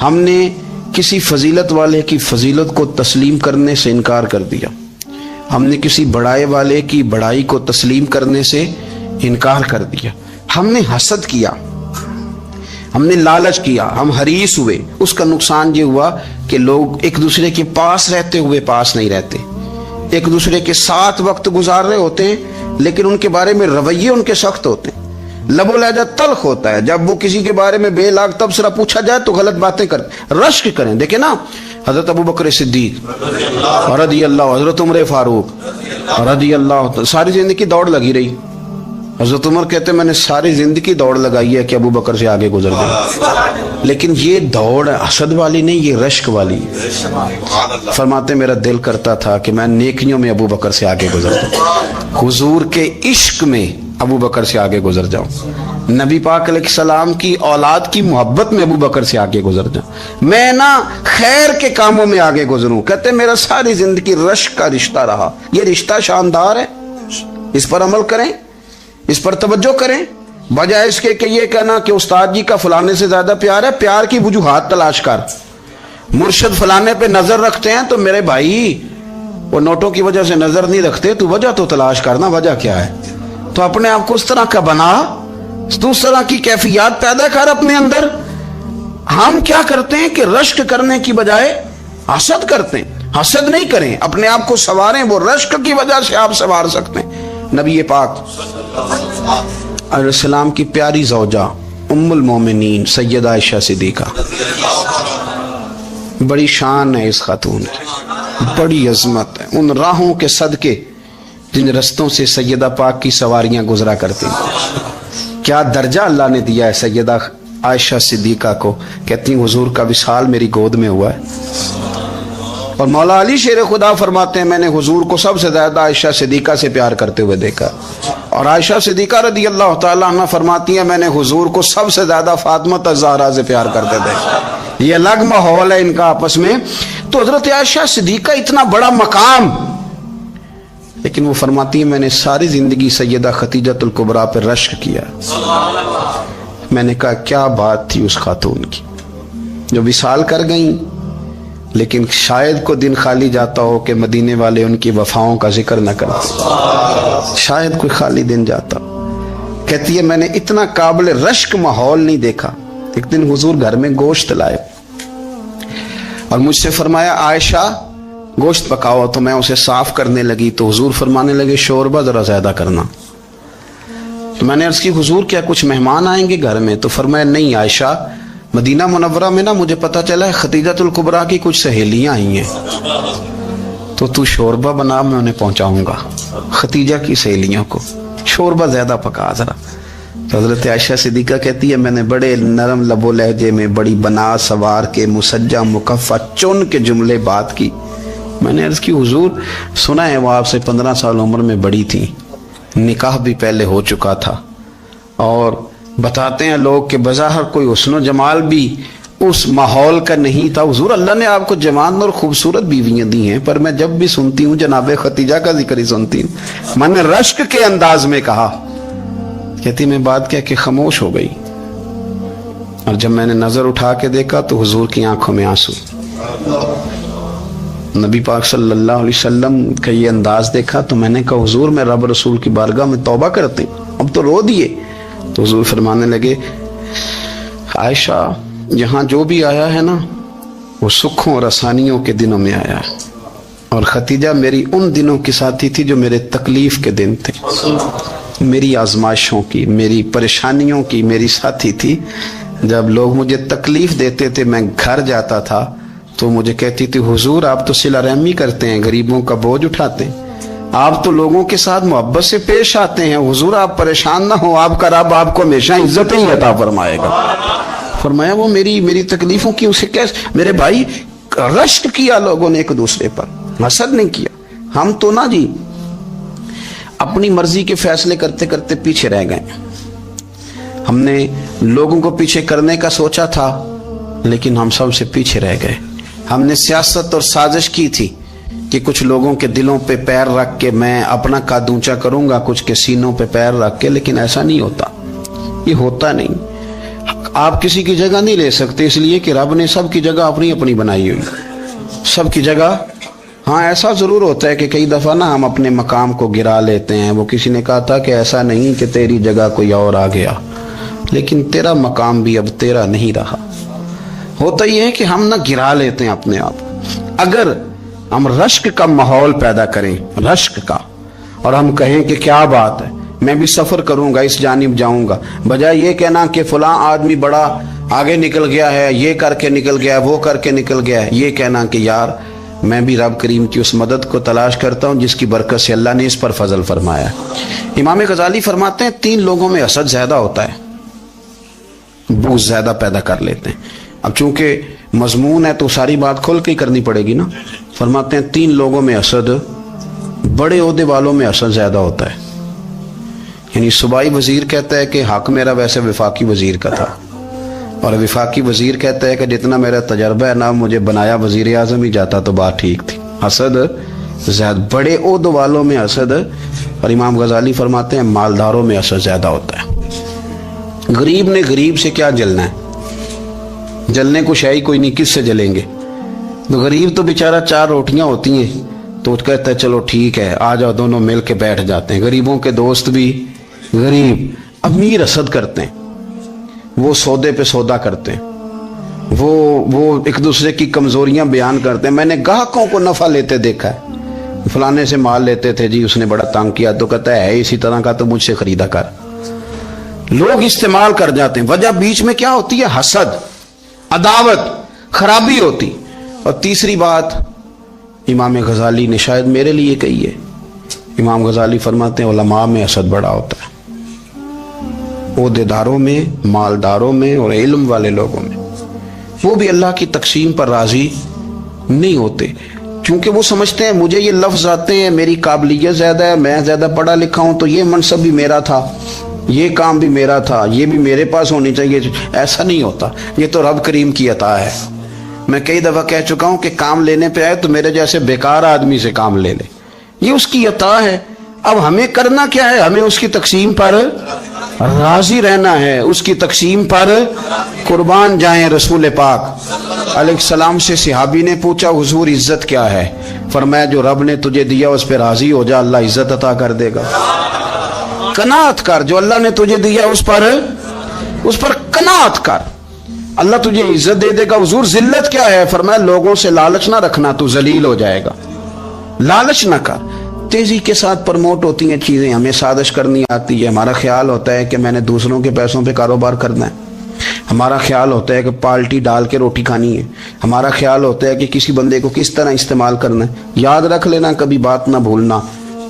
ہم نے کسی فضیلت والے کی فضیلت کو تسلیم کرنے سے انکار کر دیا، ہم نے کسی بڑائی والے کی بڑائی کو تسلیم کرنے سے انکار کر دیا، ہم نے حسد کیا، ہم نے لالچ کیا، ہم حریص ہوئے۔ اس کا نقصان یہ ہوا کہ لوگ ایک دوسرے کے پاس رہتے ہوئے پاس نہیں رہتے، ایک دوسرے کے ساتھ وقت گزار رہے ہوتے ہیں لیکن ان کے بارے میں رویے ان کے سخت ہوتے ہیں، لب و لہجہ تلخ ہوتا ہے، جب وہ کسی کے بارے میں بے لاگ تبصرہ پوچھا جائے تو غلط باتیں کرتے، رشک کریں۔ دیکھیں نا، حضرت ابو بکر صدیق رضی اللہ، حضرت عمر فاروق رضی اللہ، ساری زندگی دوڑ لگی رہی۔ حضرت عمر کہتے ہیں میں نے ساری زندگی دوڑ لگائی ہے کہ ابو بکر سے آگے گزر گئے، لیکن یہ دوڑ حسد والی نہیں، یہ رشک والی۔ فرماتے میرا دل کرتا تھا کہ میں نیکیوں میں ابو بکر سے آگے گزر جاؤں، حضور کے عشق میں ابو بکر سے آگے گزر جاؤں، نبی پاک علیہ السلام کی اولاد کی محبت میں ابو بکر سے آگے گزر جاؤں، میں نا خیر کے کاموں میں آگے گزروں۔ کہتے میرا ساری زندگی رشک کا رشتہ رہا۔ یہ رشتہ شاندار ہے، اس پر عمل کریں، اس پر توجہ کریں، بجائے اس کے کہ یہ کہنا کہ استاد جی کا فلانے سے زیادہ پیار ہے۔ پیار کی وجوہات تلاش کر، مرشد فلانے پہ نظر رکھتے ہیں تو میرے بھائی وہ نوٹوں کی وجہ سے نظر نہیں رکھتے، تو وجہ تو تلاش کرنا، وجہ کیا ہے؟ تو اپنے آپ کو اس طرح کا بنا، اس طرح کی کیفیات پیدا کر اپنے اندر۔ ہم کیا کرتے ہیں کہ رشک کرنے کی بجائے حسد کرتے ہیں۔ حسد نہیں کریں، اپنے آپ کو سنواریں، وہ رشک کی وجہ سے آپ سنوار سکتے ہیں۔ نبی پاک علیہ السلام کی پیاری زوجہ ام المومنین سیدہ عائشہ صدیقہ، بڑی شان ہے اس خاتون کی، بڑی عظمت ہے ان راہوں کے صدقے جن رستوں سے سیدہ پاک کی سواریاں گزرا کرتی ہیں۔ کیا درجہ اللہ نے دیا ہے سیدہ عائشہ صدیقہ کو۔ کہتی ہیں حضور کا وصال میری گود میں ہوا ہے، اور مولا علی شیر خدا فرماتے ہیں میں نے حضور کو سب سے زیادہ عائشہ صدیقہ سے پیار کرتے ہوئے دیکھا، اور عائشہ صدیقہ رضی اللہ تعالیٰ عنہ فرماتی ہیں میں نے حضور کو سب سے زیادہ فاطمہ الزہرا سے پیار کرتے دیکھا۔ یہ الگ ماحول ہے ان کا آپس میں۔ تو حضرت عائشہ صدیقہ اتنا بڑا مقام، لیکن وہ فرماتی ہیں میں نے ساری زندگی سیدہ خدیجۃ الکبریٰ پر رشک کیا۔ میں نے کہا کیا بات تھی اس خاتون کی جو وصال کر گئیں، لیکن شاید کو دن خالی جاتا ہو کہ مدینے والے ان کی وفاؤں کا ذکر نہ کرتے، شاید کوئی خالی دن جاتا۔ کہتی ہے میں نے اتنا قابل رشک ماحول نہیں دیکھا۔ ایک دن حضور گھر میں گوشت لائے اور مجھ سے فرمایا عائشہ گوشت پکاؤ، تو میں اسے صاف کرنے لگی تو حضور فرمانے لگے شوربہ ذرا زیادہ کرنا۔ میں نے عرض کی حضور کیا کچھ مہمان آئیں گے گھر میں؟ تو فرمایا نہیں عائشہ، مدینہ منورہ میں نا مجھے پتا چلا ہے خدیجۃ الکبریٰ کی کچھ سہیلیاں آئی ہیں، تو شوربہ بنا، میں انہیں پہنچاؤں گا، خدیجہ کی سہیلیوں کو شوربہ زیادہ پکا ذرا۔ تو حضرت عائشہ صدیقہ کہتی ہے میں نے بڑے نرم لب و لہجے میں بڑی بنا سوار کے مسجع مکفہ چن کے جملے بات کی۔ میں نے عرض کی حضور سنا ہے وہ آپ سے 15 سال عمر میں بڑی تھی، نکاح بھی پہلے ہو چکا تھا، اور بتاتے ہیں لوگ کہ بظاہر کوئی حسن و جمال بھی اس ماحول کا نہیں تھا۔ حضور اللہ نے آپ کو جوان اور خوبصورت بیویاں دی ہیں، پر میں جب بھی سنتی ہوں جناب خدیجہ کا ذکر ہی سنتی ہوں۔ میں نے رشک کے انداز میں کہا۔ کہتی میں بات کہہ کے خاموش ہو گئی، اور جب میں نے نظر اٹھا کے دیکھا تو حضور کی آنکھوں میں آنسو۔ نبی پاک صلی اللہ علیہ وسلم کا یہ انداز دیکھا تو میں نے کہا حضور میں رب رسول کی بارگاہ میں توبہ کرتی ہوں، اب تو رو دیے۔ تو حضور فرمانے لگے عائشہ یہاں جو بھی آیا ہے نا وہ سکھوں اور آسانیوں کے دنوں میں آیا ہے، اور خدیجہ میری ان دنوں کی ساتھی تھی جو میرے تکلیف کے دن تھے، میری آزمائشوں کی، میری پریشانیوں کی میری ساتھی تھی۔ جب لوگ مجھے تکلیف دیتے تھے میں گھر جاتا تھا تو مجھے کہتی تھی حضور آپ تو صلہ رحمی کرتے ہیں، غریبوں کا بوجھ اٹھاتے ہیں، آپ تو لوگوں کے ساتھ محبت سے پیش آتے ہیں، حضور آپ پریشان نہ ہو، آپ کا رب آپ کو ہمیشہ عزت ہی عطا فرمائے گا۔ فرمایا وہ میری تکلیفوں کی اسے کیسے؟ میرے بھائی رشک کیا لوگوں نے ایک دوسرے پر، حسد نہیں کیا۔ ہم تو نا جی اپنی مرضی کے فیصلے کرتے کرتے پیچھے رہ گئے۔ ہم نے لوگوں کو پیچھے کرنے کا سوچا تھا لیکن ہم سب سے پیچھے رہ گئے۔ ہم نے سیاست اور سازش کی تھی کہ کچھ لوگوں کے دلوں پہ پیر رکھ کے میں اپنا قد اونچا کروں گا، کچھ کے سینوں پہ پیر رکھ کے، لیکن ایسا نہیں ہوتا، یہ ہوتا نہیں۔ آپ کسی کی جگہ نہیں لے سکتے، اس لیے کہ رب نے سب کی جگہ اپنی اپنی بنائی ہوئی، سب کی جگہ۔ ہاں ایسا ضرور ہوتا ہے کہ کئی دفعہ نا ہم اپنے مقام کو گرا لیتے ہیں۔ وہ کسی نے کہا تھا کہ ایسا نہیں کہ تیری جگہ کوئی اور آ گیا، لیکن تیرا مقام بھی اب تیرا نہیں رہا۔ ہوتا یہ ہے کہ ہم نہ گرا لیتے ہیں اپنے آپ۔ اگر ہم رشک کا ماحول پیدا کریں، رشک کا، اور ہم کہیں کہ کیا بات ہے، میں بھی سفر کروں گا، اس جانب جاؤں گا، بجائے یہ کہنا کہ فلاں آدمی بڑا آگے نکل گیا ہے، یہ کر کے نکل گیا ہے، وہ کر کے نکل گیا ہے، یہ کہنا کہ یار میں بھی رب کریم کی اس مدد کو تلاش کرتا ہوں جس کی برکت سے اللہ نے اس پر فضل فرمایا ہے۔ امام غزالی فرماتے ہیں 3 لوگوں میں حسد زیادہ ہوتا ہے، بغض زیادہ پیدا کر لیتے ہیں۔ اب چونکہ مضمون ہے تو ساری بات کھول کے ہی کرنی پڑے گی نا۔ فرماتے ہیں 3 لوگوں میں حسد، بڑے عہدے والوں میں حسد زیادہ ہوتا ہے۔ یعنی صوبائی وزیر کہتا ہے کہ حق میرا ویسے وفاقی وزیر کا تھا، اور وفاقی وزیر کہتا ہے کہ جتنا میرا تجربہ ہے نا مجھے بنایا وزیر اعظم ہی جاتا تو بات ٹھیک تھی۔ حسد زیادہ، بڑے عہدے والوں میں حسد، اور امام غزالی فرماتے ہیں مالداروں میں حسد زیادہ ہوتا ہے۔ غریب نے غریب سے کیا جلنا ہے، جلنے کو شے ہی کوئی نہیں، کس سے جلیں گے؟ تو غریب تو بیچارہ 4 روٹیاں ہوتی ہیں تو کہتا ہے چلو ٹھیک ہے آ جاؤ، دونوں مل کے بیٹھ جاتے ہیں۔ غریبوں کے دوست بھی غریب، امیر حسد کرتے ہیں، وہ سودے پہ سودا کرتے ہیں، وہ ایک دوسرے کی کمزوریاں بیان کرتے ہیں۔ میں نے گاہکوں کو نفع لیتے دیکھا ہے، فلانے سے مال لیتے تھے جی، اس نے بڑا تنگ کیا، تو کہتا ہے اسی طرح کا تو مجھ سے خریدا کر۔ لوگ استعمال کر جاتے ہیں، وجہ بیچ میں کیا ہوتی ہے؟ حسد، عداوت، خرابی ہوتی۔ اور تیسری بات امام غزالی نے شاید میرے لیے کہی ہے، امام غزالی فرماتے ہیں علماء میں حسد بڑا ہوتا ہے، عہدیداروں میں، مالداروں میں، اور علم والے لوگوں میں۔ وہ بھی اللہ کی تقسیم پر راضی نہیں ہوتے، کیونکہ وہ سمجھتے ہیں مجھے یہ لفظ آتے ہیں، میری قابلیت زیادہ ہے، میں زیادہ پڑھا لکھا ہوں، تو یہ منصب بھی میرا تھا، یہ کام بھی میرا تھا، یہ بھی میرے پاس ہونی چاہیے۔ ایسا نہیں ہوتا، یہ تو رب کریم کی عطا ہے۔ میں کئی دفعہ کہہ چکا ہوں کہ کام لینے پہ آئے تو میرے جیسے بیکار آدمی سے کام لے لے، یہ اس کی عطا ہے۔ اب ہمیں کرنا کیا ہے؟ ہمیں اس کی تقسیم پر راضی رہنا ہے، اس کی تقسیم پر قربان جائیں۔ رسول پاک علیہ السلام سے صحابی نے پوچھا حضور عزت کیا ہے؟ فرمایا جو رب نے تجھے دیا اس پہ راضی ہو جا، اللہ عزت عطا کر دے گا۔ قناعت کر، جو اللہ نے تجھے دیا اس پر قناعت کر، اللہ تجھے عزت دے دے گا۔ حضور ذلت کیا ہے؟ فرمایا لوگوں سے لالچ نہ رکھنا، تو ذلیل ہو جائے گا، لالچ نہ کر۔ تیزی کے ساتھ پرموٹ ہوتی ہیں چیزیں، ہمیں سازش کرنی آتی ہے، ہمارا خیال ہوتا ہے کہ میں نے دوسروں کے پیسوں پہ کاروبار کرنا ہے، ہمارا خیال ہوتا ہے کہ پالٹی ڈال کے روٹی کھانی ہے، ہمارا خیال ہوتا ہے کہ کسی بندے کو کس طرح استعمال کرنا ہے۔ یاد رکھ لینا، کبھی بات نہ بھولنا،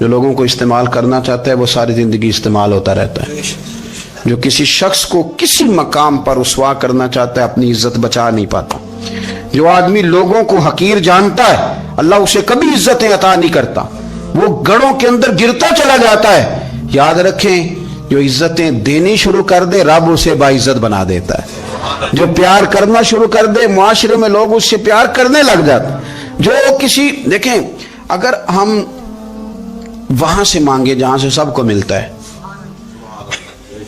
جو لوگوں کو استعمال کرنا چاہتا ہے وہ ساری زندگی استعمال ہوتا رہتا ہے۔ جو کسی شخص کو کسی مقام پر رسوا کرنا چاہتا ہے اپنی عزت بچا نہیں پاتا۔ جو آدمی لوگوں کو حقیر جانتا ہے اللہ اسے کبھی عزتیں عطا نہیں کرتا، وہ گڑھوں کے اندر گرتا چلا جاتا ہے۔ یاد رکھیں جو عزتیں دینی شروع کر دے رب اسے باعزت بنا دیتا ہے، جو پیار کرنا شروع کر دے معاشرے میں لوگ اس سے پیار کرنے لگ جاتے۔ جو کسی دیکھیں اگر ہم وہاں سے مانگے جہاں سے سب کو ملتا ہے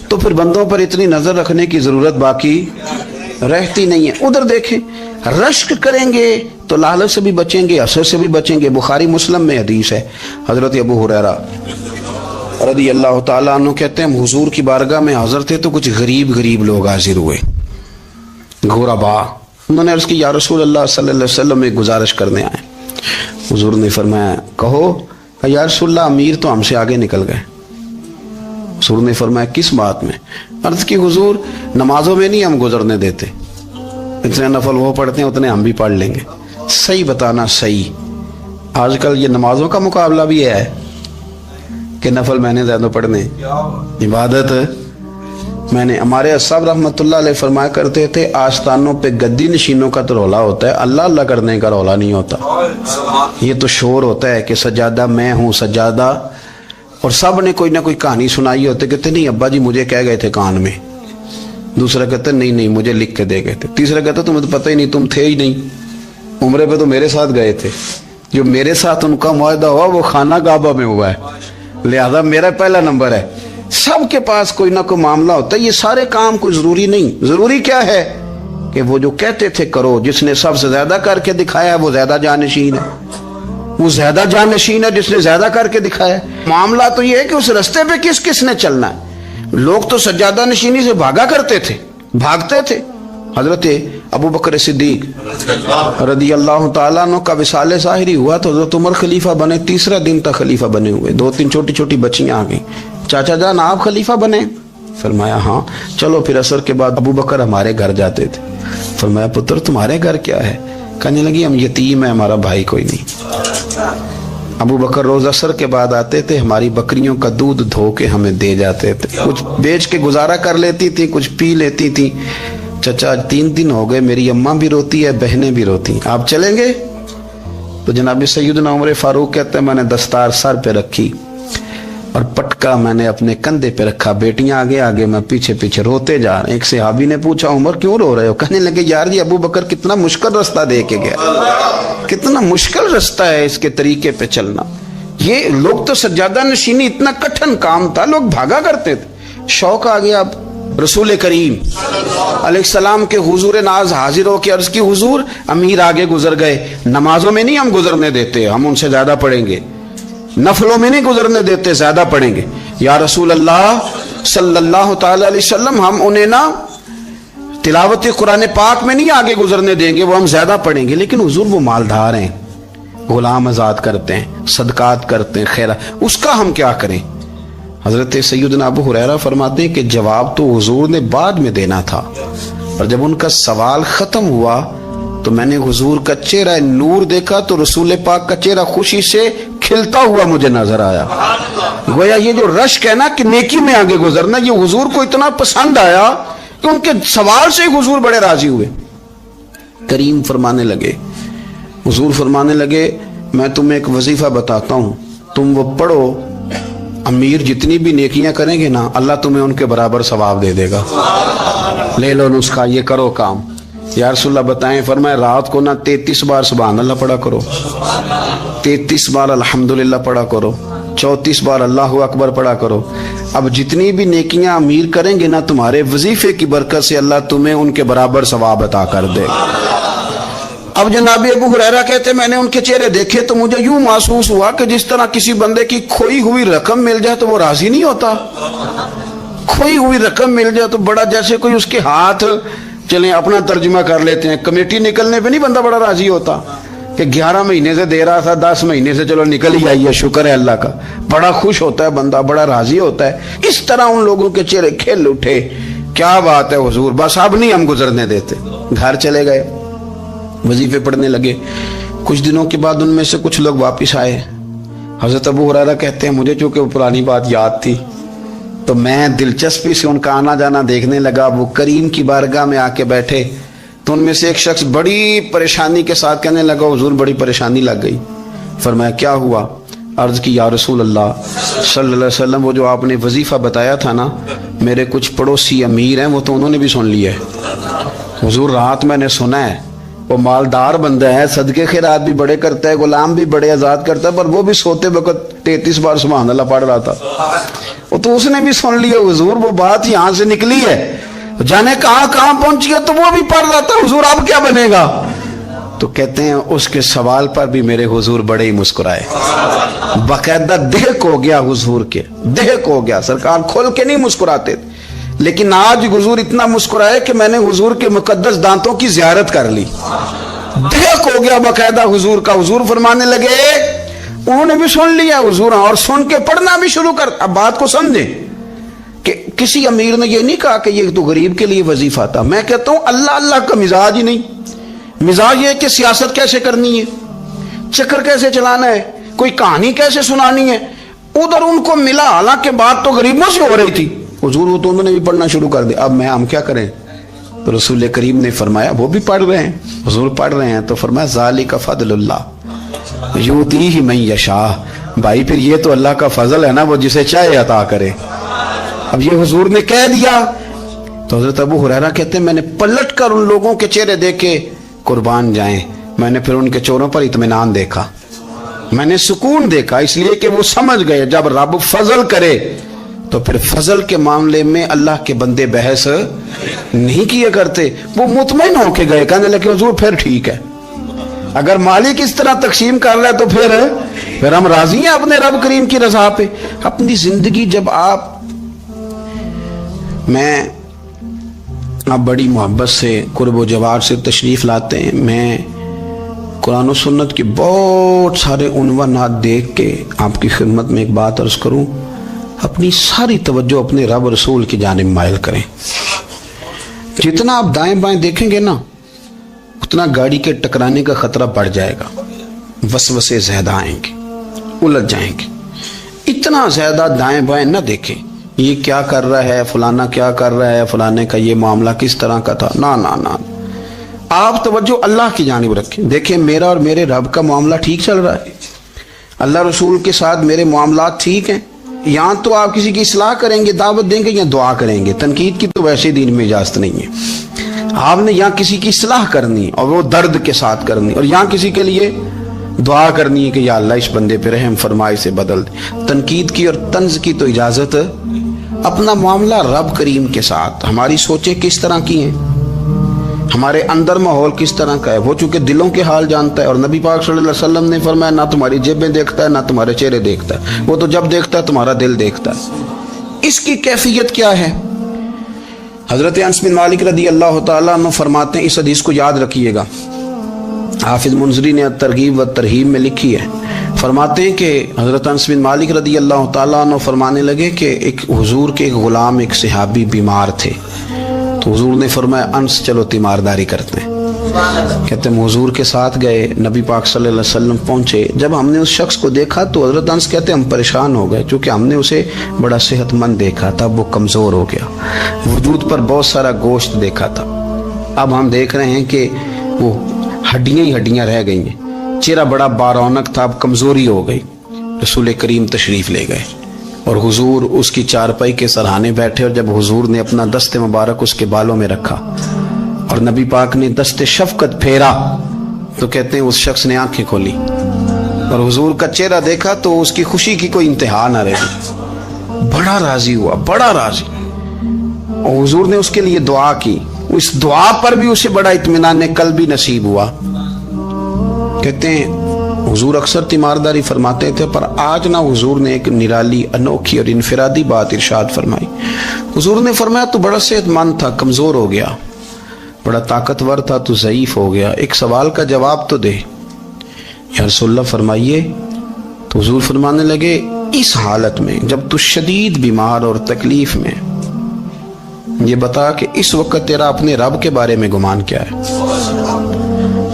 تو پھر بندوں پر اتنی نظر رکھنے کی ضرورت باقی رہتی نہیں ہے۔ ادھر دیکھیں رشک کریں گے تو لالچ سے بھی بچیں گے، حسد سے بھی بچیں گے۔ بخاری مسلم میں حدیث ہے، حضرت ابو ہریرہ رضی اللہ تعالیٰ عنہ کہتے ہیں حضور کی بارگاہ میں حاضر تھے تو کچھ غریب لوگ حاضر ہوئے، غربا۔ انہوں نے عرض کی یا رسول اللہ صلی اللہ علیہ وسلم ایک گزارش کرنے آئے۔ حضور نے فرمایا کہو۔ یا رسول اللہ امیر تو ہم سے آگے نکل گئے۔ حضور نے فرمایا کس بات میں؟ عرض کی حضور نمازوں میں نہیں ہم گزرنے دیتے، اتنے نفل وہ پڑھتے ہیں اتنے ہم بھی پڑھ لیں گے۔ صحیح بتانا صحیح، آج کل یہ نمازوں کا مقابلہ بھی ہے کہ نفل میں نے زیادہ پڑھنے، عبادت میں نے۔ ہمارے اصحاب رحمۃ اللہ علیہ فرمایا کرتے تھے آستانوں پہ گدی نشینوں کا تو رولا ہوتا ہے، اللہ اللہ کرنے کا رولا نہیں ہوتا۔ یہ تو شور ہوتا ہے کہ سجادہ میں ہوں سجادہ، اور سب نے کوئی نہ کوئی کہانی سنائی ہوتی، کہتے نہیں ابا جی مجھے کہہ گئے تھے کان میں، دوسرا کہتا نہیں مجھے لکھ کے دے گئے تھے، تیسرا کہتا تمہیں تو پتہ ہی نہیں، تم تھے ہی نہیں، عمرے پہ تو میرے ساتھ گئے تھے۔ جو میرے ساتھ ان کا معاہدہ ہوا وہ خانہ کعبہ میں ہوا ہے، لہذا میرا پہلا نمبر ہے۔ سب کے پاس کوئی نہ کوئی معاملہ ہوتا ہے. یہ سارے کام کوئی ضروری نہیں. ضروری کیا ہے کہ وہ جو کہتے تھے کرو، جس نے سب سے زیادہ کر کے دکھایا وہ زیادہ جانشین ہے. وہ زیادہ جانشین ہے جس نے زیادہ کر کے دکھایا. معاملہ تو یہ ہے کہ اس رستے پہ کس کس نے چلنا ہے. لوگ تو سجادہ نشینی سے بھاگا کرتے تھے، بھاگتے تھے. حضرت ابو بکر صدیق رضی اللہ تعالیٰ عنہ کا وصال ظاہری ہوا تو حضرت عمر خلیفہ بنے. تیسرا دن تک خلیفہ بنے ہوئے. 2-3 چھوٹی چھوٹی بچیاں آ گئیں. چاچا جان آپ خلیفہ بنے؟ فرمایا ہاں. چلو پھر عصر کے بعد ابو بکر ہمارے گھر جاتے تھے. فرمایا پتر تمہارے گھر کیا ہے؟ کہنے لگی ہم یتیم ہیں، ہمارا بھائی کوئی نہیں. ابو بکر روز عصر کے بعد آتے تھے، ہماری بکریوں کا دودھ دھو کے ہمیں دے جاتے تھے. کچھ بیچ کے گزارا کر لیتی تھی، کچھ پی لیتی تھی. چچا 3 دن ہو گئے، میری اماں بھی روتی ہے، بہنیں بھی روتی ہیں، آپ چلیں گے؟ تو جناب سیدنا عمر فاروق کہتے ہیں میں نے دستار سر پہ رکھی اور پٹکا میں نے اپنے کندھے پہ رکھا. بیٹیاں آگے آگے، میں پیچھے پیچھے، روتے جا رہے ہیں. ایک صحابی نے پوچھا عمر کیوں رو رہے ہو؟ کہنے لگے یار یہ ابو بکر کتنا مشکل رستہ دے کے گیا، کتنا مشکل رستہ ہے اس کے طریقے پہ چلنا. یہ لوگ تو سجادہ نشینی اتنا کٹھن کام تھا، لوگ بھاگا کرتے تھے. شوق آ گیا. اب رسول کریم علیہ السلام کے حضور ناز حاضر ہو کے عرض کی حضور امیر آگے گزر گئے، نمازوں میں نہیں ہم گزرنے دیتے، ہم ان سے زیادہ پڑھیں گے. نفلوں میں نہیں گزرنے دیتے، زیادہ پڑھیں گے. یا رسول اللہ صلی اللہ تعالی علیہ وسلم ہم انہیں نا تلاوت قرآن پاک میں نہیں آگے گزرنے دیں گے، وہ ہم زیادہ پڑھیں گے. لیکن حضور وہ مالدار ہیں، غلام آزاد کرتے ہیں، صدقات کرتے ہیں، خیرات، اس کا ہم کیا کریں؟ حضرت سیدنا ابو ہریرہ فرماتے ہیں کہ جواب تو حضور نے بعد میں دینا تھا، اور جب ان کا سوال ختم ہوا تو میں نے حضور کا چہرہ نور دیکھا تو رسول پاک کا چہرہ خوشی سے کھلتا ہوا مجھے نظر آیا. گویا یہ جو رشک ہے نا کہ نیکی میں آگے گزرنا، یہ حضور کو اتنا پسند آیا کہ ان کے سوال سے حضور بڑے راضی ہوئے. کریم فرمانے لگے، حضور فرمانے لگے میں تمہیں ایک وظیفہ بتاتا ہوں، تم وہ پڑھو، امیر جتنی بھی نیکیاں کریں گے نا اللہ تمہیں ان کے برابر ثواب دے دے گا. لے لو نسخہ، یہ کرو کام. یا رسول اللہ بتائیں؟ فرمائے رات کو نا 33 بار سبحان اللہ پڑھا کرو، 33 بار الحمدللہ پڑھا کرو، 34 بار اللہ اکبر پڑھا کرو. اب جتنی بھی نیکیاں امیر کریں گے نا تمہارے وظیفے کی برکت سے اللہ تمہیں ان کے برابر ثواب عطا کر دے. اب جناب ابو ہریرہ کہتے میں نے ان کے چہرے دیکھے تو مجھے یوں محسوس ہوا کہ جس طرح کسی بندے کی کھوئی ہوئی رقم مل جائے تو وہ راضی نہیں ہوتا. کھوئی ہوئی رقم مل جائے تو بڑا جیسے کوئی اس کے ہاتھ، چلیں اپنا ترجمہ کر لیتے ہیں، کمیٹی نکلنے پہ نہیں بندہ بڑا راضی ہوتا کہ 11 مہینے سے دے رہا تھا، 10 مہینے سے چلو نکل ہی آئی ہے، شکر ہے اللہ کا. بڑا خوش ہوتا ہے بندہ، بڑا راضی ہوتا ہے. اس طرح ان لوگوں کے چہرے کھل اٹھے. کیا بات ہے حضور، بس اب نہیں ہم گزرنے دیتے. گھر چلے گئے، وظیفے پڑھنے لگے. کچھ دنوں کے بعد ان میں سے کچھ لوگ واپس آئے. حضرت ابو ہریرہ کہتے ہیں مجھے چونکہ وہ پرانی بات یاد تھی تو میں دلچسپی سے ان کا آنا جانا دیکھنے لگا. وہ کریم کی بارگاہ میں آ کے بیٹھے تو ان میں سے ایک شخص بڑی پریشانی کے ساتھ کہنے لگا حضور بڑی پریشانی لگ گئی. فرمایا کیا ہوا؟ عرض کی یا رسول اللہ صلی اللہ علیہ وسلم وہ جو آپ نے وظیفہ بتایا تھا نا، میرے کچھ پڑوسی امیر ہیں وہ تو انہوں نے بھی سن لیا ہے. حضور رات میں نے سنا ہے، وہ مالدار بندہ ہے، صدقے خیرات بھی بڑے کرتا ہے، غلام بھی بڑے آزاد کرتا ہے، پر وہ بھی سوتے وقت 33 بار سبحان اللہ پڑھ رہا تھا. وہ تو اس نے بھی سن لیا حضور، وہ بات یہاں سے نکلی ہے، جانے کہاں کہاں پہنچی ہے، تو وہ بھی پڑھ رہا تھا. حضور اب کیا بنے گا؟ تو کہتے ہیں اس کے سوال پر بھی میرے حضور بڑے ہی مسکرائے. باقاعدہ دہک ہو گیا حضور کے، دہک ہو گیا. سرکار کھول کے نہیں مسکراتے تھے، لیکن آج حضور اتنا مسکرائے کہ میں نے حضور کے مقدس دانتوں کی زیارت کر لی. دہک ہو گیا باقاعدہ حضور کا. حضور فرمانے لگے انہوں نے بھی سن لیا حضور، اور سن کے پڑھنا بھی شروع کر. اب بات کو سمجھیں کہ کسی امیر نے یہ نہیں کہا کہ یہ تو غریب کے لیے وظیفہ تھا. میں کہتا ہوں اللہ اللہ کا مزاج ہی نہیں. مزاج یہ کہ سیاست کیسے کرنی ہے، چکر کیسے چلانا ہے، کوئی کہانی کیسے سنانی ہے. ادھر ان کو ملا، حالانکہ بات تو غریبوں سے ہو رہی تھی. حضور وہ تو انہوں نے بھی پڑھنا شروع کر دیا. اب ہم کیا کریں؟ تو رسول کریم نے فرمایا وہ بھی پڑھ رہے ہیں، حضور پڑھ رہے ہیں تو فرمایا ذالک فضل اللہ یؤتیہ من یشاء. بھائی پھر یہ تو اللہ کا فضل ہے نا، وہ جسے چاہے عطا کرے. اب یہ حضور نے کہہ دیا تو حضرت ابو ہریرہ کہتے ہیں میں نے پلٹ کر ان لوگوں کے چہرے دیکھے، قربان جائیں میں نے پھر ان کے چہروں پر اطمینان دیکھا، میں نے سکون دیکھا، اس لیے کہ وہ سمجھ گئے جب رب فضل کرے تو پھر فضل کے معاملے میں اللہ کے بندے بحث نہیں کیا کرتے، وہ مطمئن ہو کے گئے، کہنے لگے حضور پھر ٹھیک ہے، اگر مالک اس طرح تقسیم کر رہا ہے تو پھر ہم راضی ہیں اپنے رب کریم کی رضا پہ۔ اپنی زندگی جب میں بڑی محبت سے قرب و جوار سے تشریف لاتے ہیں، میں قرآن و سنت کے بہت سارے عنوانات دیکھ کے آپ کی خدمت میں ایک بات عرض کروں، اپنی ساری توجہ اپنے رب رسول کی جانب مائل کریں۔ جتنا آپ دائیں بائیں دیکھیں گے نا، اتنا گاڑی کے ٹکرانے کا خطرہ بڑھ جائے گا، وسوسے زیادہ آئیں گے، الجھ جائیں گے۔ اتنا زیادہ دائیں بائیں نہ دیکھیں، یہ کیا کر رہا ہے، فلانا کیا کر رہا ہے، فلانے کا یہ معاملہ کس طرح کا تھا، نہ نہ نہ، آپ توجہ اللہ کی جانب رکھیں۔ دیکھیں میرا اور میرے رب کا معاملہ ٹھیک چل رہا ہے، اللہ رسول کے ساتھ میرے معاملات ٹھیک ہیں۔ یہاں تو آپ کسی کی اصلاح کریں گے، دعوت دیں گے یا دعا کریں گے، تنقید کی تو ویسے دین میں اجازت نہیں ہے۔ آپ نے یہاں کسی کی اصلاح کرنی اور وہ درد کے ساتھ کرنی، اور یہاں کسی کے لیے دعا کرنی ہے کہ یا اللہ اس بندے پہ رحم فرمائے، سے بدل دے۔ تنقید کی اور طنز کی تو اجازت، اپنا معاملہ رب کریم کے ساتھ، ہماری سوچیں کس طرح کی ہیں، ہمارے اندر ماحول کس طرح کا ہے، وہ چونکہ دلوں کے حال جانتا ہے، اور نبی پاک صلی اللہ علیہ وسلم نے فرمایا نہ تمہاری جیبیں دیکھتا ہے نہ تمہارے چہرے دیکھتا ہے، وہ تو جب دیکھتا ہے تمہارا دل دیکھتا ہے۔ اس کی کیفیت کیا ہے؟ حضرت انس بن مالک رضی اللہ تعالیٰ عنہ فرماتے ہیں، اس حدیث کو یاد رکھیے گا، حافظ منذری نے ترغیب و ترہیب میں لکھی ہے، فرماتے ہیں کہ حضرت انس بن مالک رضی اللہ تعالیٰ عنہ فرمانے لگے کہ ایک حضور کے ایک غلام، ایک صحابی بیمار تھے، تو حضور نے فرمایا انس چلو تیمارداری کرتے ہیں۔ کہتے ہیں حضور کے ساتھ گئے، نبی پاک صلی اللہ علیہ وسلم پہنچے، جب ہم نے اس شخص کو دیکھا تو حضرت انس کہتے ہیں ہم پریشان ہو گئے، چونکہ ہم نے اسے بڑا صحت مند دیکھا تھا، وہ کمزور ہو گیا، وجود پر بہت سارا گوشت دیکھا تھا، اب ہم دیکھ رہے ہیں کہ وہ ہڈیاں ہی ہڈیاں رہ گئی ہیں، چہرہ بڑا بارونق تھا، اب کمزوری ہو گئی۔ رسول کریم تشریف لے گئے اور حضور اس کی چارپائی کے سرہانے بیٹھے، اور جب حضور نے اپنا دست مبارک اس کے بالوں میں رکھا اور نبی پاک نے دست شفقت پھیرا، تو کہتے ہیں اس شخص نے آنکھیں کھولی اور حضور کا چہرہ دیکھا تو اس کی خوشی کی کوئی انتہا نہ رہی، بڑا راضی ہوا، بڑا راضی، اور حضور نے اس کے لیے دعا کی، اس دعا پر بھی اسے بڑا اطمینان قلب بھی نصیب ہوا۔ کہتے ہیں حضور اکثر تیمارداری فرماتے تھے، پر آج نہ حضور نے ایک نرالی، انوکھی اور انفرادی بات ارشاد فرمائی۔ حضور نے فرمایا تو بڑا صحت مند تھا، کمزور ہو گیا، بڑا طاقتور تھا تو ضعیف ہو گیا، ایک سوال کا جواب تو دے۔ یا رسول اللہ فرمائیے۔ تو حضور فرمانے لگے اس حالت میں جب تو شدید بیمار اور تکلیف میں، یہ بتا کہ اس وقت تیرا اپنے رب کے بارے میں گمان کیا ہے؟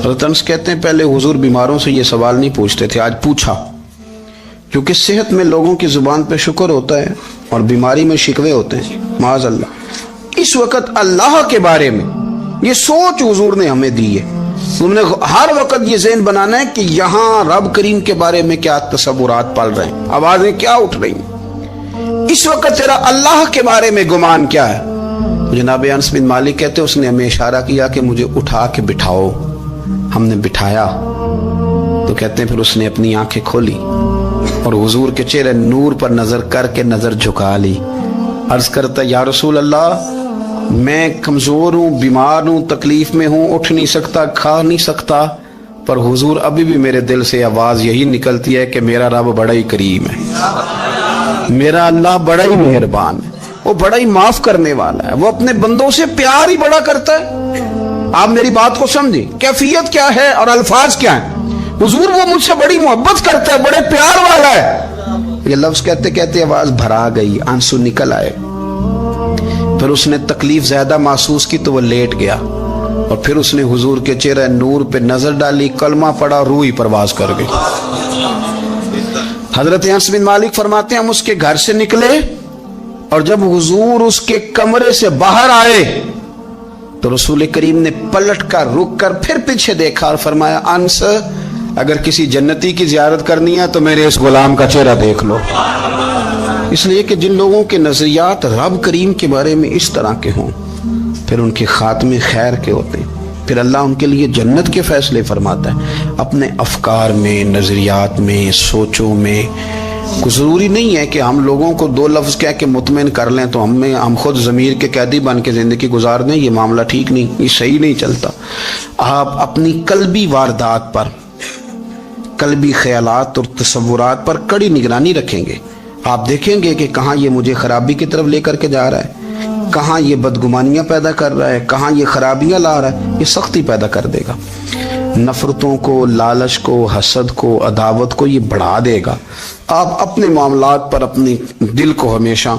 حضرت انس کہتے ہیں پہلے حضور بیماروں سے یہ سوال نہیں پوچھتے تھے، آج پوچھا، کیونکہ صحت میں لوگوں کی زبان پہ شکر ہوتا ہے اور بیماری میں شکوے ہوتے ہیں، معاذ اللہ۔ اس وقت اللہ کے بارے میں یہ سوچ حضور نے ہمیں دی ہے، تم نے ہر وقت یہ ذہن بنانا ہے کہ یہاں رب کریم کے بارے میں کیا تصورات پل رہے ہیں، آوازیں کیا اٹھ رہی ہیں، اس وقت تیرا اللہ کے بارے میں گمان کیا ہے؟ جناب انس بن مالک کہتے اس نے ہمیں اشارہ کیا کہ مجھے اٹھا کے بٹھاؤ، ہم نے بٹھایا، تو کہتے ہیں پھر اس نے اپنی آنکھیں کھولی اور حضور کے چہرے نور پر نظر کر کے نظر جھکا لی، عرض کرتا یا رسول اللہ میں کمزور ہوں، بیمار ہوں، تکلیف میں ہوں، اٹھ نہیں سکتا، کھا نہیں سکتا، پر حضور ابھی بھی میرے دل سے آواز یہی نکلتی ہے کہ میرا رب بڑا ہی کریم ہے، میرا اللہ بڑا ہی مہربان ہے، وہ بڑا ہی معاف کرنے والا ہے، وہ اپنے بندوں سے پیار ہی بڑا کرتا ہے۔ آپ میری بات کو سمجھیں، کیفیت کیا ہے اور الفاظ کیا ہیں۔ حضور وہ مجھ سے بڑی محبت کرتا ہے، بڑے پیار والا ہے۔ یہ لفظ کہتے کہتے آواز بھرا گئی، آنسو نکل آئے، پھر اس نے تکلیف زیادہ محسوس کی تو وہ لیٹ گیا، اور پھر اس نے حضور کے چہرے نور پہ نظر ڈالی، کلمہ پڑھا، روح ہی پرواز کر گئی۔ حضرت انس بن مالک فرماتے ہیں ہم اس کے گھر سے نکلے، اور جب حضور اس کے کمرے سے باہر آئے تو رسول کریم نے پلٹ کر رک کر پھر پیچھے دیکھا اور فرمایا انس اگر کسی جنتی کی زیارت کرنی ہے تو میرے اس غلام کا چہرہ دیکھ لو۔ اس لیے کہ جن لوگوں کے نظریات رب کریم کے بارے میں اس طرح کے ہوں پھر ان کے خاتمے خیر کے ہوتے ہیں، پھر اللہ ان کے لیے جنت کے فیصلے فرماتا ہے۔ اپنے افکار میں، نظریات میں، سوچوں میں ضروری نہیں ہے کہ ہم لوگوں کو دو لفظ کہہ کے مطمئن کر لیں تو ہم خود ضمیر کے قیدی بن کے زندگی گزار دیں. یہ معاملہ ٹھیک نہیں، یہ صحیح نہیں چلتا. آپ اپنی قلبی واردات پر، قلبی خیالات اور تصورات پر کڑی نگرانی رکھیں گے. آپ دیکھیں گے کہ کہاں یہ مجھے خرابی کی طرف لے کر کے جا رہا ہے، کہاں یہ بدگمانیاں پیدا کر رہا ہے، کہاں یہ خرابیاں لا رہا ہے. یہ سختی پیدا کر دے گا، نفرتوں کو، لالچ کو، حسد کو، عداوت کو یہ بڑھا دے گا. آپ اپنے معاملات پر اپنی دل کو ہمیشہ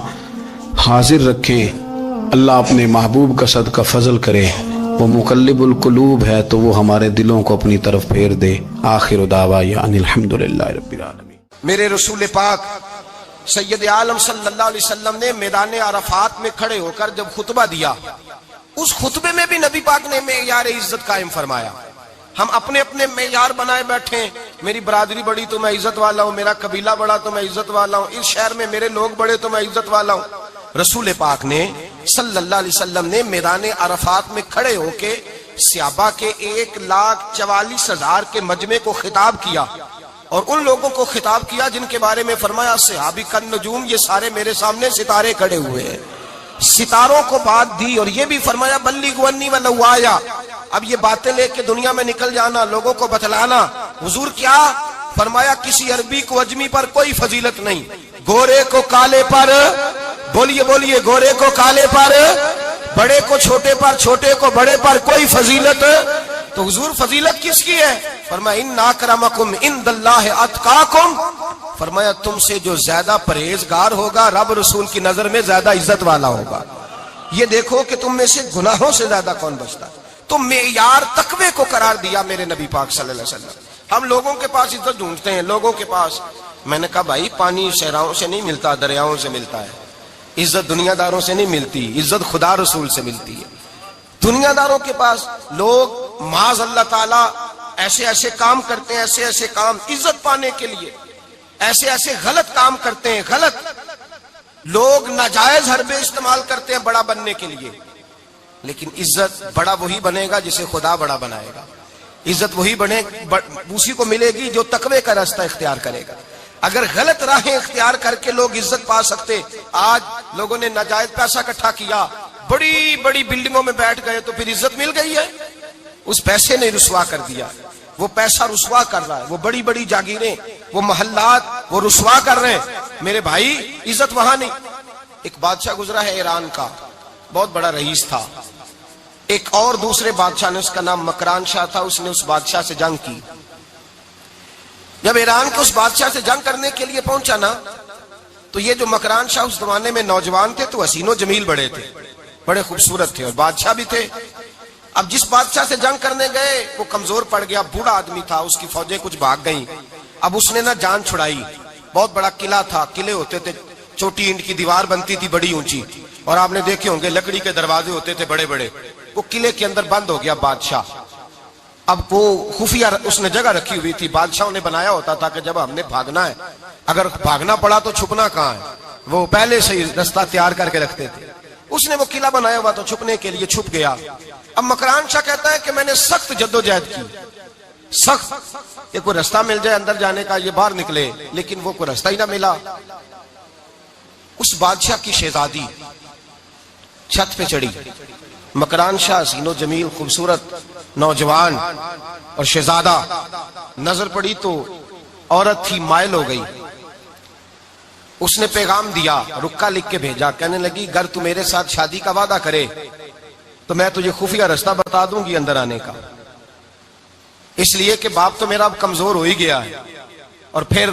حاضر رکھیں. اللہ اپنے محبوب کا صدقہ فضل کرے، وہ مقلب القلوب ہے تو وہ ہمارے دلوں کو اپنی طرف پھیر دے. آخر دعوانا ان الحمدللہ رب العالمین. میرے رسول پاک سید عالم صلی اللہ علیہ وسلم نے میدان عرفات میں کھڑے ہو کر جب خطبہ دیا، اس خطبے میں بھی نبی پاک نے معیار عزت قائم فرمایا. ہم اپنے اپنے معیار بنائے بیٹھے ہیں، میری برادری بڑی تو میں عزت والا ہوں، میرا قبیلہ بڑا تو میں عزت والا ہوں، اس شہر میں میرے لوگ بڑے تو میں عزت والا ہوں. رسول پاک نے صلی اللہ علیہ وسلم نے میدان عرفات میں کھڑے ہو کے صحابہ کے 1,44,000 کے مجمع کو خطاب کیا، اور ان لوگوں کو خطاب کیا جن کے بارے میں فرمایا صحابی کن نجوم، یہ سارے میرے سامنے ستارے کھڑے ہوئے ہیں. ستاروں کو بات دی اور یہ بھی فرمایا بلغوا انی ولو آیا. اب یہ باتیں لے کے دنیا میں نکل جانا، لوگوں کو بتلانا. حضور کیا فرمایا؟ کسی عربی کو اجمی پر کوئی فضیلت نہیں، گورے کو کالے پر، بولیے بولیے، گورے کو کالے پر، بڑے کو چھوٹے پر، چھوٹے کو بڑے پر کوئی فضیلت. تو حضور فضیلت کس کی ہے؟ فرمایا ان اکرمکم عند اللہ اتقاکم. فرمایا تم سے جو زیادہ پرہیزگار ہوگا رب رسول کی نظر میں زیادہ عزت والا ہوگا. یہ دیکھو کہ تم میں سے گناہوں سے زیادہ کون بچتا ہے. تو معیار تقوی کو قرار دیا میرے نبی پاک صلی اللہ علیہ وسلم. ہم لوگوں کے پاس عزت ڈھونڈتے ہیں، لوگوں کے پاس. میں نے کہا بھائی پانی صحراؤں سے نہیں ملتا، دریاؤں سے ملتا ہے. عزت دنیا داروں سے نہیں ملتی، عزت خدا رسول سے ملتی ہے. دنیا داروں کے پاس لوگ معاذ اللہ تعالی ایسے ایسے کام کرتے ہیں، ایسے ایسے کام عزت پانے کے لیے، ایسے ایسے غلط کام کرتے ہیں. غلط لوگ ناجائز حربے استعمال کرتے ہیں بڑا بننے کے لیے. لیکن عزت بڑا وہی بنے گا جسے خدا بڑا بنائے گا. عزت وہی بنے اسی کو ملے گی جو تقوی کا راستہ اختیار کرے گا. اگر غلط راہیں اختیار کر کے لوگ عزت پا سکتے، آج لوگوں نے ناجائز پیسہ اکٹھا کیا، بڑی بڑی بلڈنگوں میں بیٹھ گئے تو پھر عزت مل گئی ہے. اس پیسے نے رسوا کر دیا، وہ پیسہ رسوا کر رہا ہے. وہ بڑی بڑی جاگیریں، وہ محلات، وہ رسوا کر رہے ہیں. میرے بھائی عزت وہاں نہیں. ایک بادشاہ گزرا ہے ایران کا، بہت بڑا رئیس تھا. ایک اور دوسرے بادشاہ نے، اس کا نام مکران شاہ تھا، اس نے اس بادشاہ سے جنگ کی. جب ایران کے اس بادشاہ سے جنگ کرنے کے لیے پہنچا نا، تو یہ جو مکران شاہ اس زمانے میں نوجوان تھے تو حسین و جمیل بڑے تھے، بڑے خوبصورت تھے اور بادشاہ بھی تھے. اب جس بادشاہ سے جنگ کرنے گئے وہ کمزور پڑ گیا، بوڑھا آدمی تھا، اس کی فوجیں کچھ بھاگ گئیں. اب اس نے نا جان چھڑائی. بہت بڑا قلعہ تھا، قلعے ہوتے تھے، چھوٹی اینٹ کی دیوار بنتی تھی بڑی اونچی، اور آپ نے دیکھے ہوں گے لکڑی کے دروازے ہوتے تھے بڑے بڑے. وہ قلعے کے اندر بند ہو گیا بادشاہ. اب وہ خفیہ اس نے جگہ رکھی ہوئی تھی، بادشاہوں نے بنایا ہوتا تھا کہ جب ہم نے بھاگنا ہے، اگر بھاگنا پڑا تو چھپنا کہاں ہے، وہ پہلے سے ہی رستہ تیار کر کے رکھتے تھے. اس نے وہ قلعہ بنایا ہوا تو چھپنے کے لیے چھپ گیا. اب مکران شاہ کہتا ہے کہ میں نے سخت جدوجہد کی، سخت، کہ کوئی رستہ مل جائے اندر جانے کا، یہ باہر نکلے، لیکن وہ کوئی رستہ ہی نہ ملا. اس بادشاہ کی شہزادی چھت پہ چڑھی. مکران شاہ حسین و جمیل، خوبصورت نوجوان اور شہزادہ، نظر پڑی تو عورت تھی، مائل ہو گئی. اس نے پیغام دیا، رکا لکھ کے بھیجا، کہنے لگی اگر تو میرے ساتھ شادی کا وعدہ کرے تو میں تجھے خفیہ رستہ بتا دوں گی اندر آنے کا. اس لیے کہ باپ تو میرا اب کمزور ہو ہی گیا ہے، اور پھر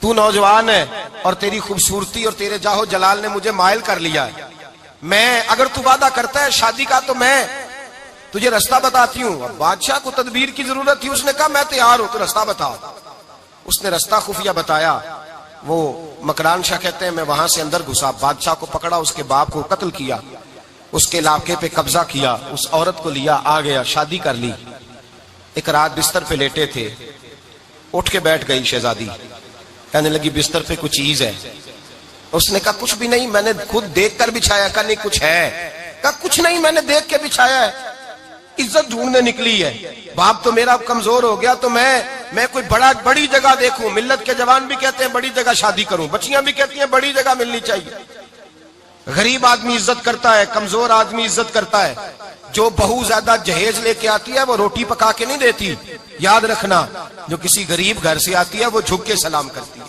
تو نوجوان ہے اور تیری خوبصورتی اور تیرے جاہو جلال نے مجھے مائل کر لیا ہے. میں اگر تو وعدہ کرتا ہے شادی کا تو میں تجھے رستہ بتاتی ہوں. اب بادشاہ کو تدبیر کی ضرورت تھی، اس نے کہا میں تیار ہوں، تو رستہ بتا. اس نے رستہ خفیہ بتایا. وہ مکران شاہ کہتے ہیں میں وہاں سے اندر گھسا، بادشاہ کو پکڑا، اس کے باپ کو قتل کیا، اس کے علاقے پہ قبضہ کیا، اس عورت کو لیا، آ گیا، شادی کر لی. ایک رات بستر پہ لیٹے تھے، اٹھ کے بیٹھ گئی شہزادی، کہنے لگی بستر پہ کچھ چیز ہے. اس نے کہا کچھ بھی نہیں، میں نے خود دیکھ کر بچھایا. کہا نہیں کچھ ہے. کہا کچھ نہیں، میں نے دیکھ کے بچھایا ہے، عزت ڈھونڈنے نکلی ہے. باپ تو میرا کمزور ہو گیا تو میں میں کوئی بڑی جگہ دیکھوں. ملت کے جوان بھی کہتے ہیں بڑی جگہ شادی کروں, بچیاں بھی کہتی ہیں بڑی جگہ ملنی چاہیے. غریب آدمی عزت کرتا ہے, کمزور آدمی عزت کرتا ہے. جو بہو زیادہ جہیز لے کے آتی ہے وہ روٹی پکا کے نہیں دیتی, یاد رکھنا. جو کسی غریب گھر سے آتی ہے وہ جھک کے سلام کرتی ہے,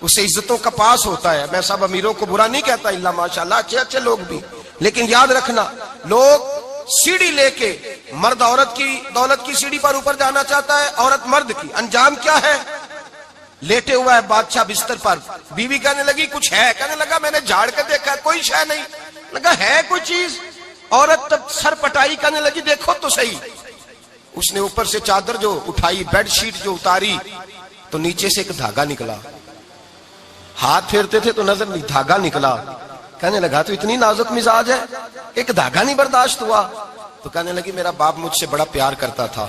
اسے عزتوں کا پاس ہوتا ہے. میں سب امیروں کو برا نہیں کہتا, اللہ ماشاءاللہ اچھے اچھے لوگ بھی, لیکن یاد رکھنا لوگ سیڑھی لے کے, مرد عورت کی دولت کی سیڑھی پر اوپر جانا چاہتا ہے, عورت مرد کی. انجام کیا ہے؟ لیٹے ہوا ہے بادشاہ بستر پر, بیوی کہنے لگی کچھ ہے, کہنے لگا میں نے جھاڑ کے دیکھا ہے کوئی شے نہیں. لگا ہے کوئی چیز. عورت تب سر پٹائی, کہنے لگی دیکھو تو صحیح. اس نے اوپر سے چادر جو اٹھائی, بیڈ شیٹ جو اتاری, تو نیچے سے ایک دھاگا نکلا. ہاتھ پھیرتے تھے تو نظر نہیں, دھاگا نکلا. کہنے لگا تو اتنی نازک مزاج ہے, ایک دھاگا نہیں برداشت ہوا. تو کہنے لگی میرا باپ مجھ سے بڑا پیار کرتا تھا,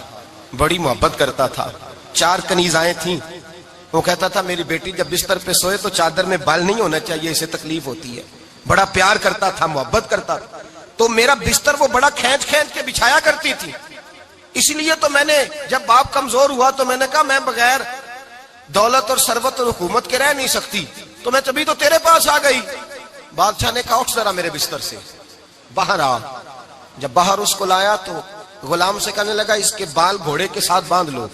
بڑی محبت کرتا تھا. 4 کنیزائیں تھیں. وہ کہتا تھا میری بیٹی جب بستر پہ سوئے تو چادر میں بال نہیں ہونا چاہیے, اسے تکلیف ہوتی ہے. بڑا پیار کرتا تھا, محبت کرتا تھا. تو میرا بستر وہ بڑا کھینچ کھینچ کے بچھایا کرتی تھی. اس لیے تو میں نے جب باپ کمزور ہوا تو میں نے کہا میں بغیر دولت اور ثروت اور حکومت کے رہ نہیں سکتی, تو میں تبھی تو تیرے پاس آ گئی. بادشاہ نے کہا اٹھ ذرا میرے بستر سے, باہر آ. جب باہر اس کو لایا تو غلام سے کہنے لگا اس کے بال گھوڑے کے ساتھ باندھ لو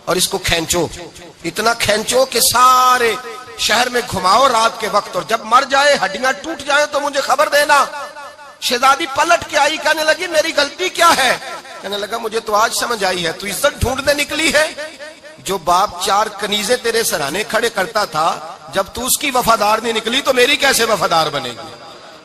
اور اس کو کھینچو, اتنا کھینچو کہ سارے شہر میں گھماؤ رات کے وقت, اور جب مر جائے ہڈیاں ٹوٹ جائیں تو مجھے خبر دینا. شہزادی پلٹ کے آئی, کہنے لگی میری غلطی کیا ہے؟ کہنے لگا مجھے تو آج سمجھ آئی ہے, تو عزت ڈھونڈنے نکلی ہے. جو باپ 4 کنیزیں تیرے سرانے کھڑے کرتا تھا, جب تو اس کی وفادار نہیں نکلی تو میری کیسے وفادار بنے گی,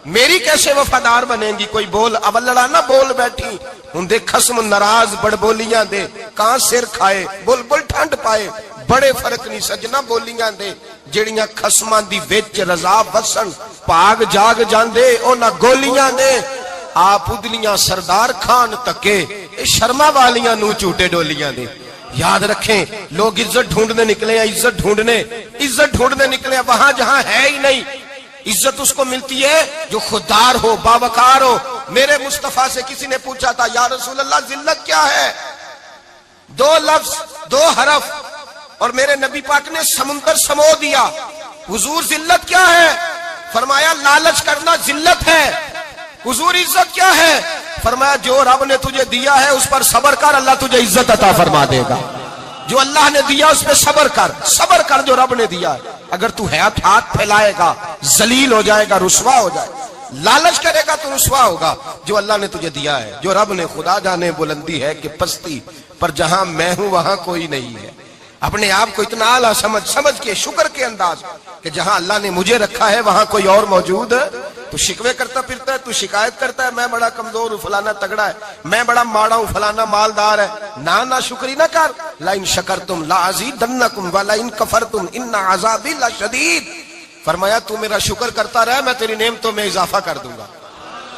میری کیسے وفادار بنے گی؟ کوئی بول اولڑا نہ بول بیٹھی, ہندے خصم ناراض بڑ بولیاں دے, کہاں سر کھائے بل بل ٹھنڈ پائے. بڑے فرق نہیں سجنا بولیاں دے, جڑیاں خصماں دی وچ رضا وسن, پاگ جاگ جاندے او نہ گولیاں دے. آپ ادلیاں سردار خان تکے, شرما والیاں نو چوٹے ڈولیاں دے. یاد رکھیں لوگ عزت ڈھونڈنے نکلے ہیں, عزت ڈھونڈنے نکلے ہیں وہاں جہاں ہے ہی نہیں. عزت اس کو ملتی ہے جو خوددار ہو, باوقار ہو. میرے مصطفیٰ سے کسی نے پوچھا تھا یا رسول اللہ ذلت کیا ہے؟ 2 لفظ 2 حرف, اور میرے نبی پاک نے سمندر سمو دیا. حضور ذلت کیا ہے؟ فرمایا لالچ کرنا ذلت ہے. حضور عزت کیا ہے؟ فرمایا جو رب نے تجھے دیا ہے اس پر صبر کر, اللہ تجھے عزت عطا فرما دے گا. جو اللہ نے دیا اس پہ صبر کر جو رب نے دیا. اگر تو ہاتھ پھیلائے گا ذلیل ہو جائے گا, رسوا ہو جائے گا. لالچ کرے گا تو رسوا ہوگا. جو اللہ نے تجھے دیا ہے, جو رب نے, خدا جانے بلندی ہے کہ پستی, پر جہاں میں ہوں وہاں کوئی نہیں ہے. اپنے آپ کو اتنا اعلیٰ سمجھ کے شکر کے انداز کہ جہاں اللہ نے مجھے رکھا ہے وہاں کوئی اور موجود ہے. تو شکوے کرتا پھرتا ہے, تو شکایت کرتا ہے میں بڑا کمزور ہوں, فلانا تگڑا ہے, میں بڑا ماڑا ہوں, فلانا مالدار ہے. نا شکری نہ کر. لئن شکرتم لازیدنکم ولئن کفرتم ان عذابی لشدید. فرمایا تو میرا شکر کرتا رہے, میں تیری نعمتوں میں اضافہ کر دوں گا,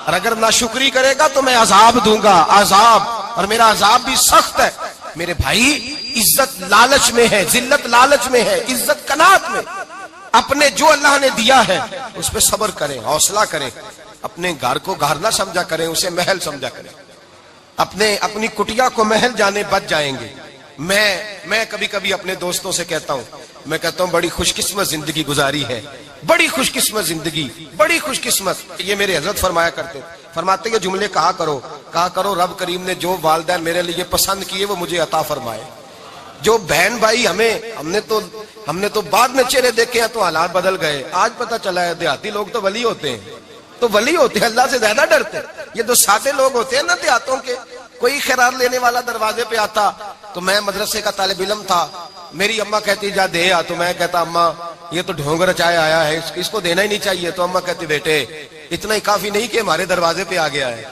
اور اگر ناشکری کرے گا تو میں عذاب دوں گا, عذاب, اور میرا عذاب بھی سخت ہے. میرے بھائی عزت لالچ میں ہے, ذلت لالچ میں ہے, عزت قناعت میں. اپنے جو اللہ نے دیا ہے اس پہ صبر کریں, حوصلہ کریں. اپنے گھر کو گھر نہ سمجھا کریں, اسے محل سمجھا کریں. اپنی کٹیا کو محل جانے بچ جائیں گے. میں کبھی کبھی اپنے دوستوں سے کہتا ہوں بڑی خوش قسمت زندگی گزاری ہے, بڑی خوش قسمت زندگی, بڑی خوش قسمت. یہ میرے حضرت فرمایا کرتے, فرماتے یہ جملے کہا کرو رب کریم نے جو والدین میرے لیے پسند کیے وہ مجھے عطا فرمائے. جو بہن بھائی ہم نے تو بعد میں چہرے دیکھے ہیں تو حالات بدل گئے. آج پتہ چلا ہے دیہاتی لوگ تو ولی ہوتے ہیں, اللہ سے زیادہ ڈرتے ہیں. یہ جو سادے لوگ ہوتے ہیں نا دیہاتوں کے, کوئی خیرات لینے والا دروازے پہ آتا تو میں مدرسے کا طالب علم تھا, میری اماں کہتی جا دے آ, تو میں کہتا اماں یہ تو ڈھونگ رچائے آیا ہے, اس کو دینا ہی نہیں چاہیے. تو اماں کہتی بیٹے اتنا ہی کافی نہیں کہ ہمارے دروازے پہ آ گیا ہے.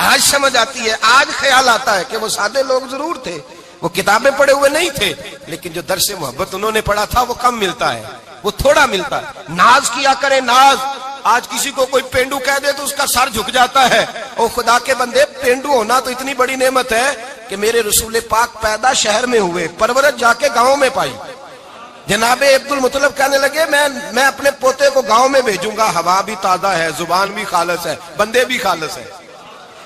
آج سمجھ آتی ہے, آج خیال آتا ہے کہ وہ سادے لوگ ضرور تھے, وہ کتابیں پڑھے ہوئے نہیں تھے, لیکن جو درس محبت انہوں نے پڑھا تھا وہ کم ملتا ہے, وہ تھوڑا ملتا ہے. ناز کیا کرے, ناز. آج کسی کو کوئی پینڈو کہہ دے تو اس کا سر جھک جاتا ہے. او خدا کے بندے, پینڈو ہونا تو اتنی بڑی نعمت ہے کہ میرے رسول پاک پیدا شہر میں ہوئے, پرورش جا کے گاؤں میں پائی. جناب عبد المطلب کہنے لگے میں اپنے پوتے کو گاؤں میں بھیجوں گا, ہوا بھی تازہ ہے, زبان بھی خالص ہے, بندے بھی خالص ہے.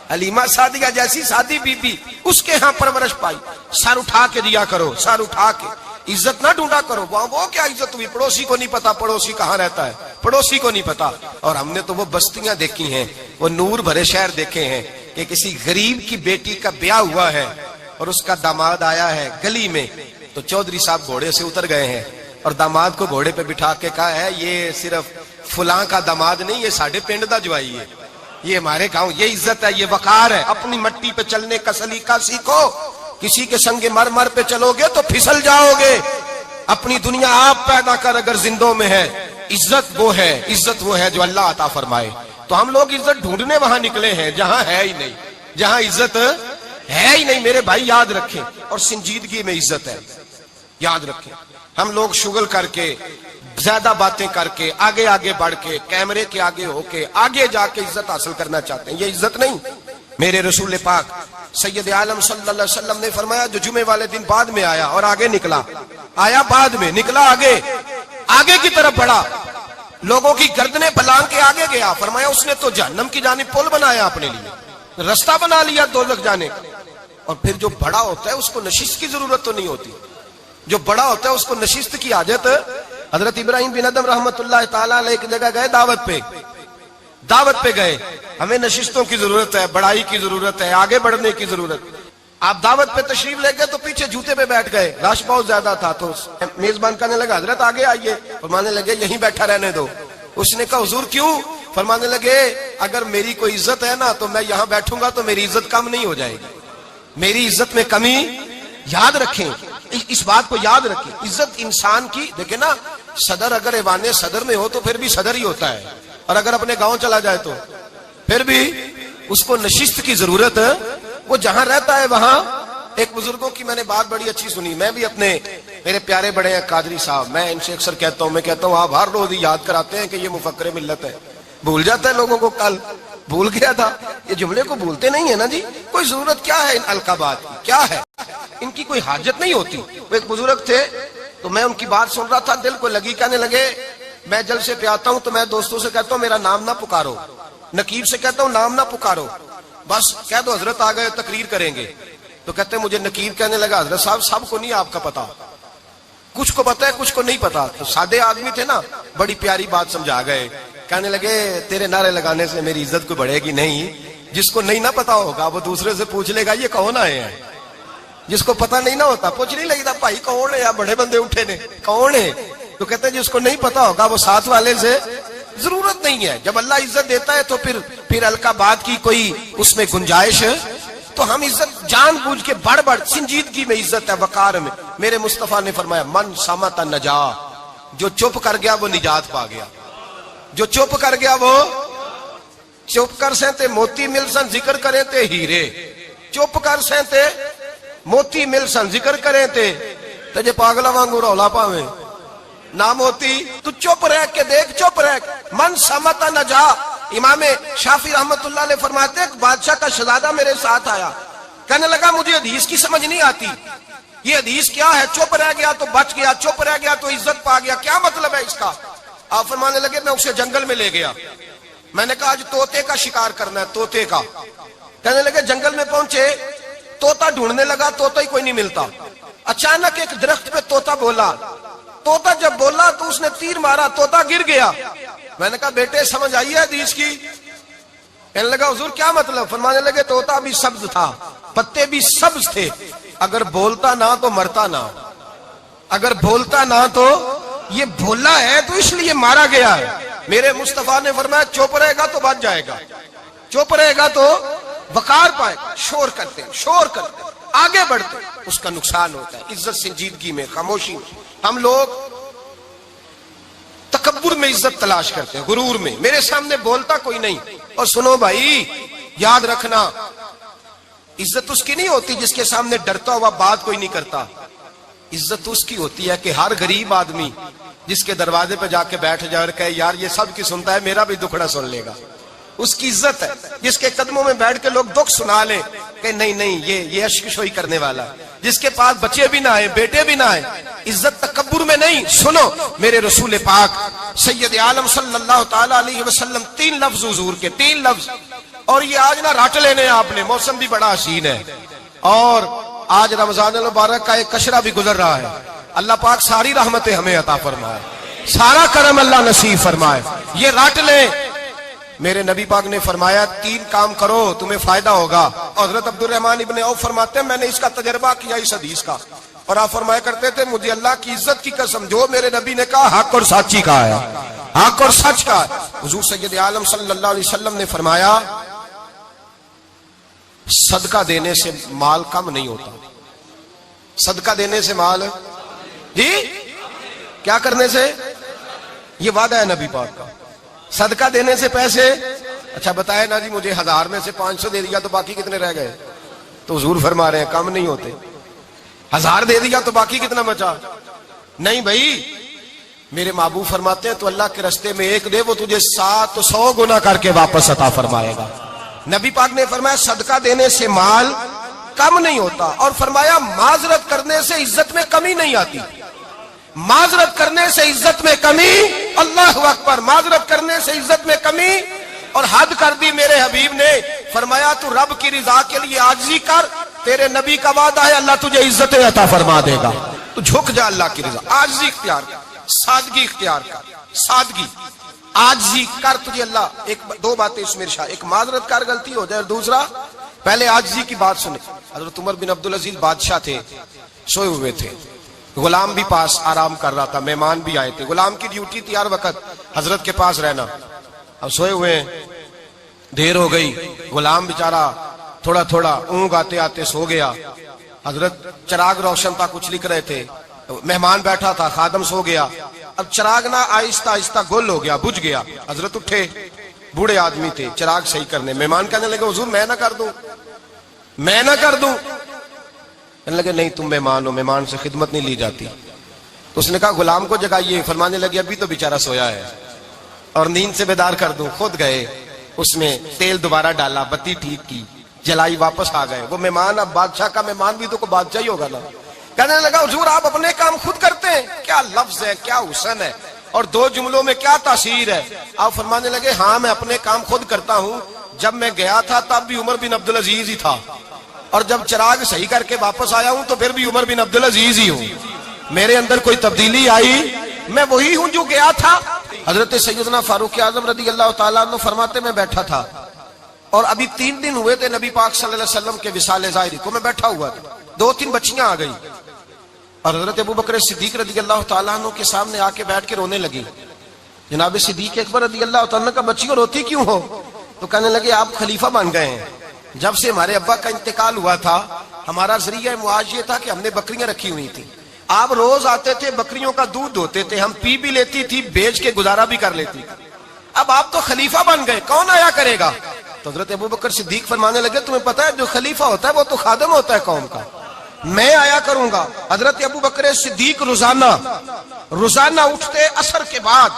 حلیمہ سعدیہ جیسی سادی بی بی اس کے ہاں پرورش پائی. سر اٹھا کے دیا کرو, سر اٹھا کے, عزت نہ ڈھونڈا کرو. وہ کیا عزت ہوئی, پڑوسی کو نہیں پتا پڑوسی کہاں رہتا ہے, پڑوسی کو نہیں پتا. اور ہم نے تو وہ بستیاں دیکھی ہیں, وہ نور بھرے شہر دیکھے ہیں کہ کسی غریب کی بیٹی کا بیاہ ہوا ہے اور اس کا داماد آیا ہے گلی میں, تو چودھری صاحب گھوڑے سے اتر گئے ہیں اور داماد کو گھوڑے پہ بٹھا کے کہا ہے یہ صرف فلاں کا داماد نہیں, یہ ساڑھے پنڈ دا جوائی ہے, یہ ہمارے گاؤں, یہ عزت ہے, یہ وقار ہے. اپنی مٹی پہ چلنے کا سلیقہ سیکھو. کسی کے سنگ مرمر پہ چلو گے تو پھسل جاؤ گے. اپنی دنیا آپ پیدا کر اگر زندوں میں ہے. عزت وہ ہے, عزت وہ ہے جو اللہ عطا فرمائے. تو ہم لوگ عزت ڈھونڈنے وہاں نکلے ہیں جہاں ہے ہی نہیں, جہاں عزت ہے ہی نہیں. میرے بھائی یاد رکھیں, اور سنجیدگی میں عزت ہے, یاد رکھیں. ہم لوگ شغل کر کے, زیادہ باتیں کر کے, آگے آگے بڑھ کے, کیمرے کے آگے ہو کے, آگے جا کے عزت حاصل کرنا چاہتے ہیں. یہ عزت نہیں. میرے رسول پاک سید عالم صلی اللہ علیہ وسلم نے فرمایا جو جمعے والے دن بعد میں آیا اور آگے نکلا, آیا بعد میں, نکلا آگے, آگے کی طرف بڑھا, لوگوں کی گردنیں پلان کے آگے گیا. فرمایا اس نے تو جہنم کی جانب پل بنایا اپنے لیے, رستہ بنا لیا دوزخ جانے کا. اور پھر جو بڑا ہوتا ہے اس کو نشست کی ضرورت تو نہیں ہوتی. جو بڑا ہوتا ہے اس کو نشست کی حاجت. حضرت ابراہیم بن ادم رحمت اللہ تعالیٰ علیہ ایک جگہ گئے دعوت پہ گئے. ہمیں نشستوں کی ضرورت ہے, بڑائی کی ضرورت ہے, آگے بڑھنے کی ضرورت. آپ دعوت پہ تشریف لے گئے تو پیچھے جوتے پہ بیٹھ گئے, رش بہت زیادہ تھا. تو میزبان کہنے لگا حضرت آگے آئیے. فرمانے لگے یہیں بیٹھا رہنے دو. اس نے کہا حضور کیوں؟ فرمانے لگے اگر میری کوئی عزت ہے نا تو میں یہاں بیٹھوں گا تو میری عزت کم نہیں ہو جائے گی, میری عزت میں کمی. یاد رکھیں, اس بات کو یاد رکھیں. عزت انسان کی, دیکھیں نا, صدر اگر ایوان صدر میں ہو تو پھر بھی صدر ہی ہوتا ہے, اور اگر اپنے گاؤں چلا جائے تو پھر بھی اس کو نشست کی ضرورت ہے. وہ جہاں رہتا ہے وہاں. ایک بزرگوں کی میں نے بات بڑی اچھی سنی. میں بھی اپنے, میرے پیارے بڑے ہیں قادری صاحب, میں ان سے اکثر کہتا ہوں, میں کہتا ہوں آپ ہر روز یاد کراتے ہیں کہ یہ مفکر ملت ہے. بھول جاتا ہے لوگوں کو, کل بھول گیا تھا. یہ جملے کو بھولتے نہیں ہے نا جی. کوئی ضرورت کیا ہے ان القابات کی, کیا ہے ان کی, کوئی حاجت نہیں ہوتی. وہ ایک بزرگ تھے تو میں ان کی بات سن رہا تھا, دل کو لگی. کہنے لگے میں جلسے پہ آتا ہوں تو میں دوستوں سے کہتا ہوں میرا نام نہ پکارو, نقیب سے کہتا ہوں نام نہ پکارو, بس کہہ دو حضرت آ گئے تقریر کریں گے. تو کہتے ہیں مجھے نقیب کہنے لگا حضرت صاحب سب کو نہیں آپ کا پتا, کچھ کو پتا ہے کچھ کو نہیں پتا. تو سادے آدمی تھے نا, بڑی پیاری بات سمجھا گئے. کہنے لگے تیرے نعرے لگانے سے میری عزت کو بڑھے گی نہیں. جس کو نہیں نہ پتا ہوگا وہ دوسرے سے پوچھ لے گا یہ کون آئے ہیں. جس کو پتا نہیں نہ ہوتا پوچھ نہیں لگتا بھائی کون ہے, یا بڑے بندے اٹھے نے کون ہے. تو کہتے ہیں جس کو نہیں پتا ہوگا وہ ساتھ والے سے ضرورت نہیں ہے. جب اللہ عزت دیتا ہے تو پھر القابات کی کوئی اس میں گنجائش. تو ہم عزت جان بوجھ کے بڑھ سنجیدگی میں عزت ہے, وقار میں. میرے مصطفیٰ نے فرمایا من سمت نجا, جو چپ کر گیا وہ نجات پا گیا. جو چپ کر گیا وہ چپ کر سہتے موتی مل سن ذکر کریں تے ہیرے, چپ کر سہتے موتی مل سن ذکر کریں تے جے پاگلا وانگو رولا پاویں نہ موتی. تو چپ رہ کے دیکھ, چپ رہ. من سمت نجا. امام شافعی رحمت اللہ علیہ فرماتے ایک بادشاہ کا شہزادہ میرے ساتھ آیا, کہنے لگا مجھے حدیث کی سمجھ نہیں آتی, یہ حدیث کیا ہے, چپ رہ گیا تو بچ گیا, چپ رہ گیا تو عزت پا گیا, کیا مطلب ہے اس کا؟ آپ فرمانے لگے میں اسے جنگل میں لے گیا, میں نے کہا آج طوطے کا شکار کرنا ہے, طوطے کا. کہنے لگے جنگل میں پہنچے, طوطا ڈھونڈنے لگا, طوطا ہی کوئی نہیں ملتا. اچانک ایک درخت پہ طوطا بولا, طوطا جب بولا تو اس نے تیر مارا, طوطا گر گیا. میں نے کہا بیٹے سمجھ آئی ہے حدیث کی؟ کہنے لگا حضور کیا مطلب؟ فرمانے لگے طوطا بھی سبز تھا, پتے بھی سبز تھے, اگر بولتا نہ تو مرتا نہ, اگر بولتا نہ تو یہ بولا ہے تو اس لیے مارا گیا ہے. میرے مصطفیٰ نے فرمایا چپ رہے گا تو بچ جائے گا, چپ رہے گا تو وقار پائے گا. شور کرتے آگے بڑھتے اس کا نقصان ہوتا ہے. عزت سنجیدگی میں, خاموشی میں. ہم لوگ تکبر میں عزت تلاش کرتے ہیں, غرور میں. میرے سامنے بولتا کوئی نہیں. اور سنو بھائی یاد رکھنا, عزت اس کی نہیں ہوتی جس کے سامنے ڈرتا ہوا بات کوئی نہیں کرتا. عزت اس کی ہوتی ہے کہ ہر غریب آدمی جس کے دروازے پہ جا کے بیٹھ جائے اور کہے یار یہ سب کی سنتا ہے, میرا بھی دکھڑا سن لے گا, اس کی عزت ہے. جس کے قدموں میں بیٹھ کے لوگ دکھ سنا لیں کہ نہیں یہ اشکشوئی کرنے والا, جس کے پاس بچے بھی نہ آئے, بیٹے بھی نہ آئے. عزت تکبر میں نہیں. سنو میرے رسول پاک سید عالم صلی اللہ تعالی علیہ وسلم 3 لفظ حضور کے, 3 لفظ, اور یہ آج نہ رٹ لینے آپ نے، موسم بھی بڑا حسین ہے، اور آج رمضان المبارک کا ایک کشرہ بھی گزر رہا ہے۔ اللہ پاک ساری رحمتیں ہمیں عطا فرمائے، سارا کرم اللہ نصیب فرمائے۔ یہ رٹ لیں، میرے نبی پاک نے فرمایا 3 کام کرو تمہیں فائدہ ہوگا۔ حضرت عبد الرحمن ابن عوف فرماتے ہیں میں نے اس کا تجربہ کیا اس حدیث کا، اور آپ فرمایا کرتے تھے مجھے اللہ کی عزت کی قسم جو میرے نبی نے کہا حق اور سچی کہا ہے، حق اور سچ کا ہے۔ حضور سید عالم صلی اللہ علیہ وسلم نے فرمایا صدقہ دینے سے مال کم نہیں ہوتا، صدقہ دینے سے مال، جی کیا کرنے سے؟ یہ وعدہ ہے نبی پاک کا، صدقہ دینے سے پیسے، اچھا بتائے نا جی مجھے 1000 میں سے 500 دے دیا تو باقی کتنے رہ گئے؟ تو حضور فرما رہے ہیں کم نہیں ہوتے۔ 1000 دے دیا تو باقی کتنا بچا؟ نہیں بھائی، میرے محبوب فرماتے ہیں تو اللہ کے رستے میں 1 دے وہ تجھے 700 گنا کر کے واپس عطا فرمائے گا۔ نبی پاک نے فرمایا صدقہ دینے سے مال کم نہیں ہوتا، اور فرمایا معذرت کرنے سے عزت میں کمی نہیں آتی، معذرت کرنے سے عزت میں کمی، اللہ اکبر، معذرت کرنے سے عزت میں کمی، اور حد کر دی میرے حبیب نے، فرمایا تو رب کی رضا کے لیے عاجزی کر، تیرے نبی کا وعدہ ہے اللہ تجھے عزت عطا فرما دے گا، تو جھک جا اللہ کی رضا، عاجزی اختیار کر، سادگی اختیار کر، سادگی عاجزی کر، تجھے اللہ 2 باتیں اس میں ارشاد، ایک معذرت کر غلطی ہو جائے، اور دوسرا پہلے عاجزی کی بات سنے۔ حضرت عمر بن عبدالعزیز بادشاہ تھے، سوئے ہوئے تھے، غلام بھی پاس آرام کر رہا تھا، مہمان بھی آئے تھے، غلام کی ڈیوٹی تھی ہر وقت حضرت کے پاس رہنا، اب سوئے ہوئے ہیں، دیر ہو گئی، غلام بیچارہ تھوڑا تھوڑا اونگ آتے آتے سو گیا، حضرت چراغ روشن تھا کچھ لکھ رہے تھے، مہمان بیٹھا تھا، خادم سو گیا، اب چراغ نہ آہستہ آہستہ گل ہو گیا، بجھ گیا، حضرت اٹھے، بوڑھے آدمی تھے، چراغ صحیح کرنے، مہمان کہنے لگے حضور میں نہ کر دوں، میں نہ کر دوں، کہنے لگے نہیں تم مہمان ہو، مہمان سے خدمت نہیں لی جاتی، تو اس نے کہا غلام کو جگائیے، فرمانے لگے ابھی تو بیچارہ سویا ہے اور نیند سے بیدار کر دوں، خود گئے، اس میں تیل دوبارہ ڈالا، بتی ٹھیک کی، جلائی، واپس آ گئے، وہ مہمان اب بادشاہ کا مہمان بھی تو کوئی بادشاہ ہی ہوگا نا، کہنے لگا حضور آپ اپنے کام خود کرتے ہیں، کیا لفظ ہے، کیا حسن ہے، اور 2 جملوں میں کیا تاثیر ہے۔ آپ فرمانے لگے ہاں میں اپنے کام خود کرتا ہوں، جب میں گیا تھا تب بھی عمر بن عبدالعزیز ہی تھا، اور جب چراغ صحیح کر کے واپس آیا ہوں تو پھر بھی عمر بن عبدالعزیز ہی ہوں، میرے اندر کوئی تبدیلی آئی، میں وہی ہوں جو گیا تھا۔ حضرت سیدنا فاروق اعظم رضی اللہ تعالیٰ عنہ فرماتے میں بیٹھا تھا، اور ابھی 3 دن ہوئے تھے نبی پاک صلی اللہ علیہ وسلم کے وصال ظاہری کو، میں بیٹھا ہوا تھا، 2-3 بچیاں آ گئی، اور حضرت ابوبکر صدیق رضی اللہ تعالیٰ عنہ کے سامنے آ کے بیٹھ کے رونے لگی، جناب صدیق اکبر رضی اللہ تعالیٰ عنہ کا بچیوں روتی کیوں ہو؟ تو کہنے لگے آپ خلیفہ بن گئے ہیں، جب سے ہمارے ابا کا انتقال ہوا تھا ہمارا ذریعہ معاش یہ تھا کہ ہم نے بکریاں رکھی ہوئی تھی، آپ روز آتے تھے، بکریوں کا دودھ ہوتے تھے، ہم پی بھی لیتی تھی، بیچ کے گزارا بھی کر لیتی، اب آپ تو خلیفہ بن گئے، کون آیا کرے گا؟ تو حضرت ابوبکر صدیق فرمانے لگے تمہیں پتہ ہے جو خلیفہ ہوتا ہے وہ تو خادم ہوتا ہے قوم کا، میں آیا کروں گا۔ حضرت ابوبکر صدیق روزانہ اٹھتے عصر کے بعد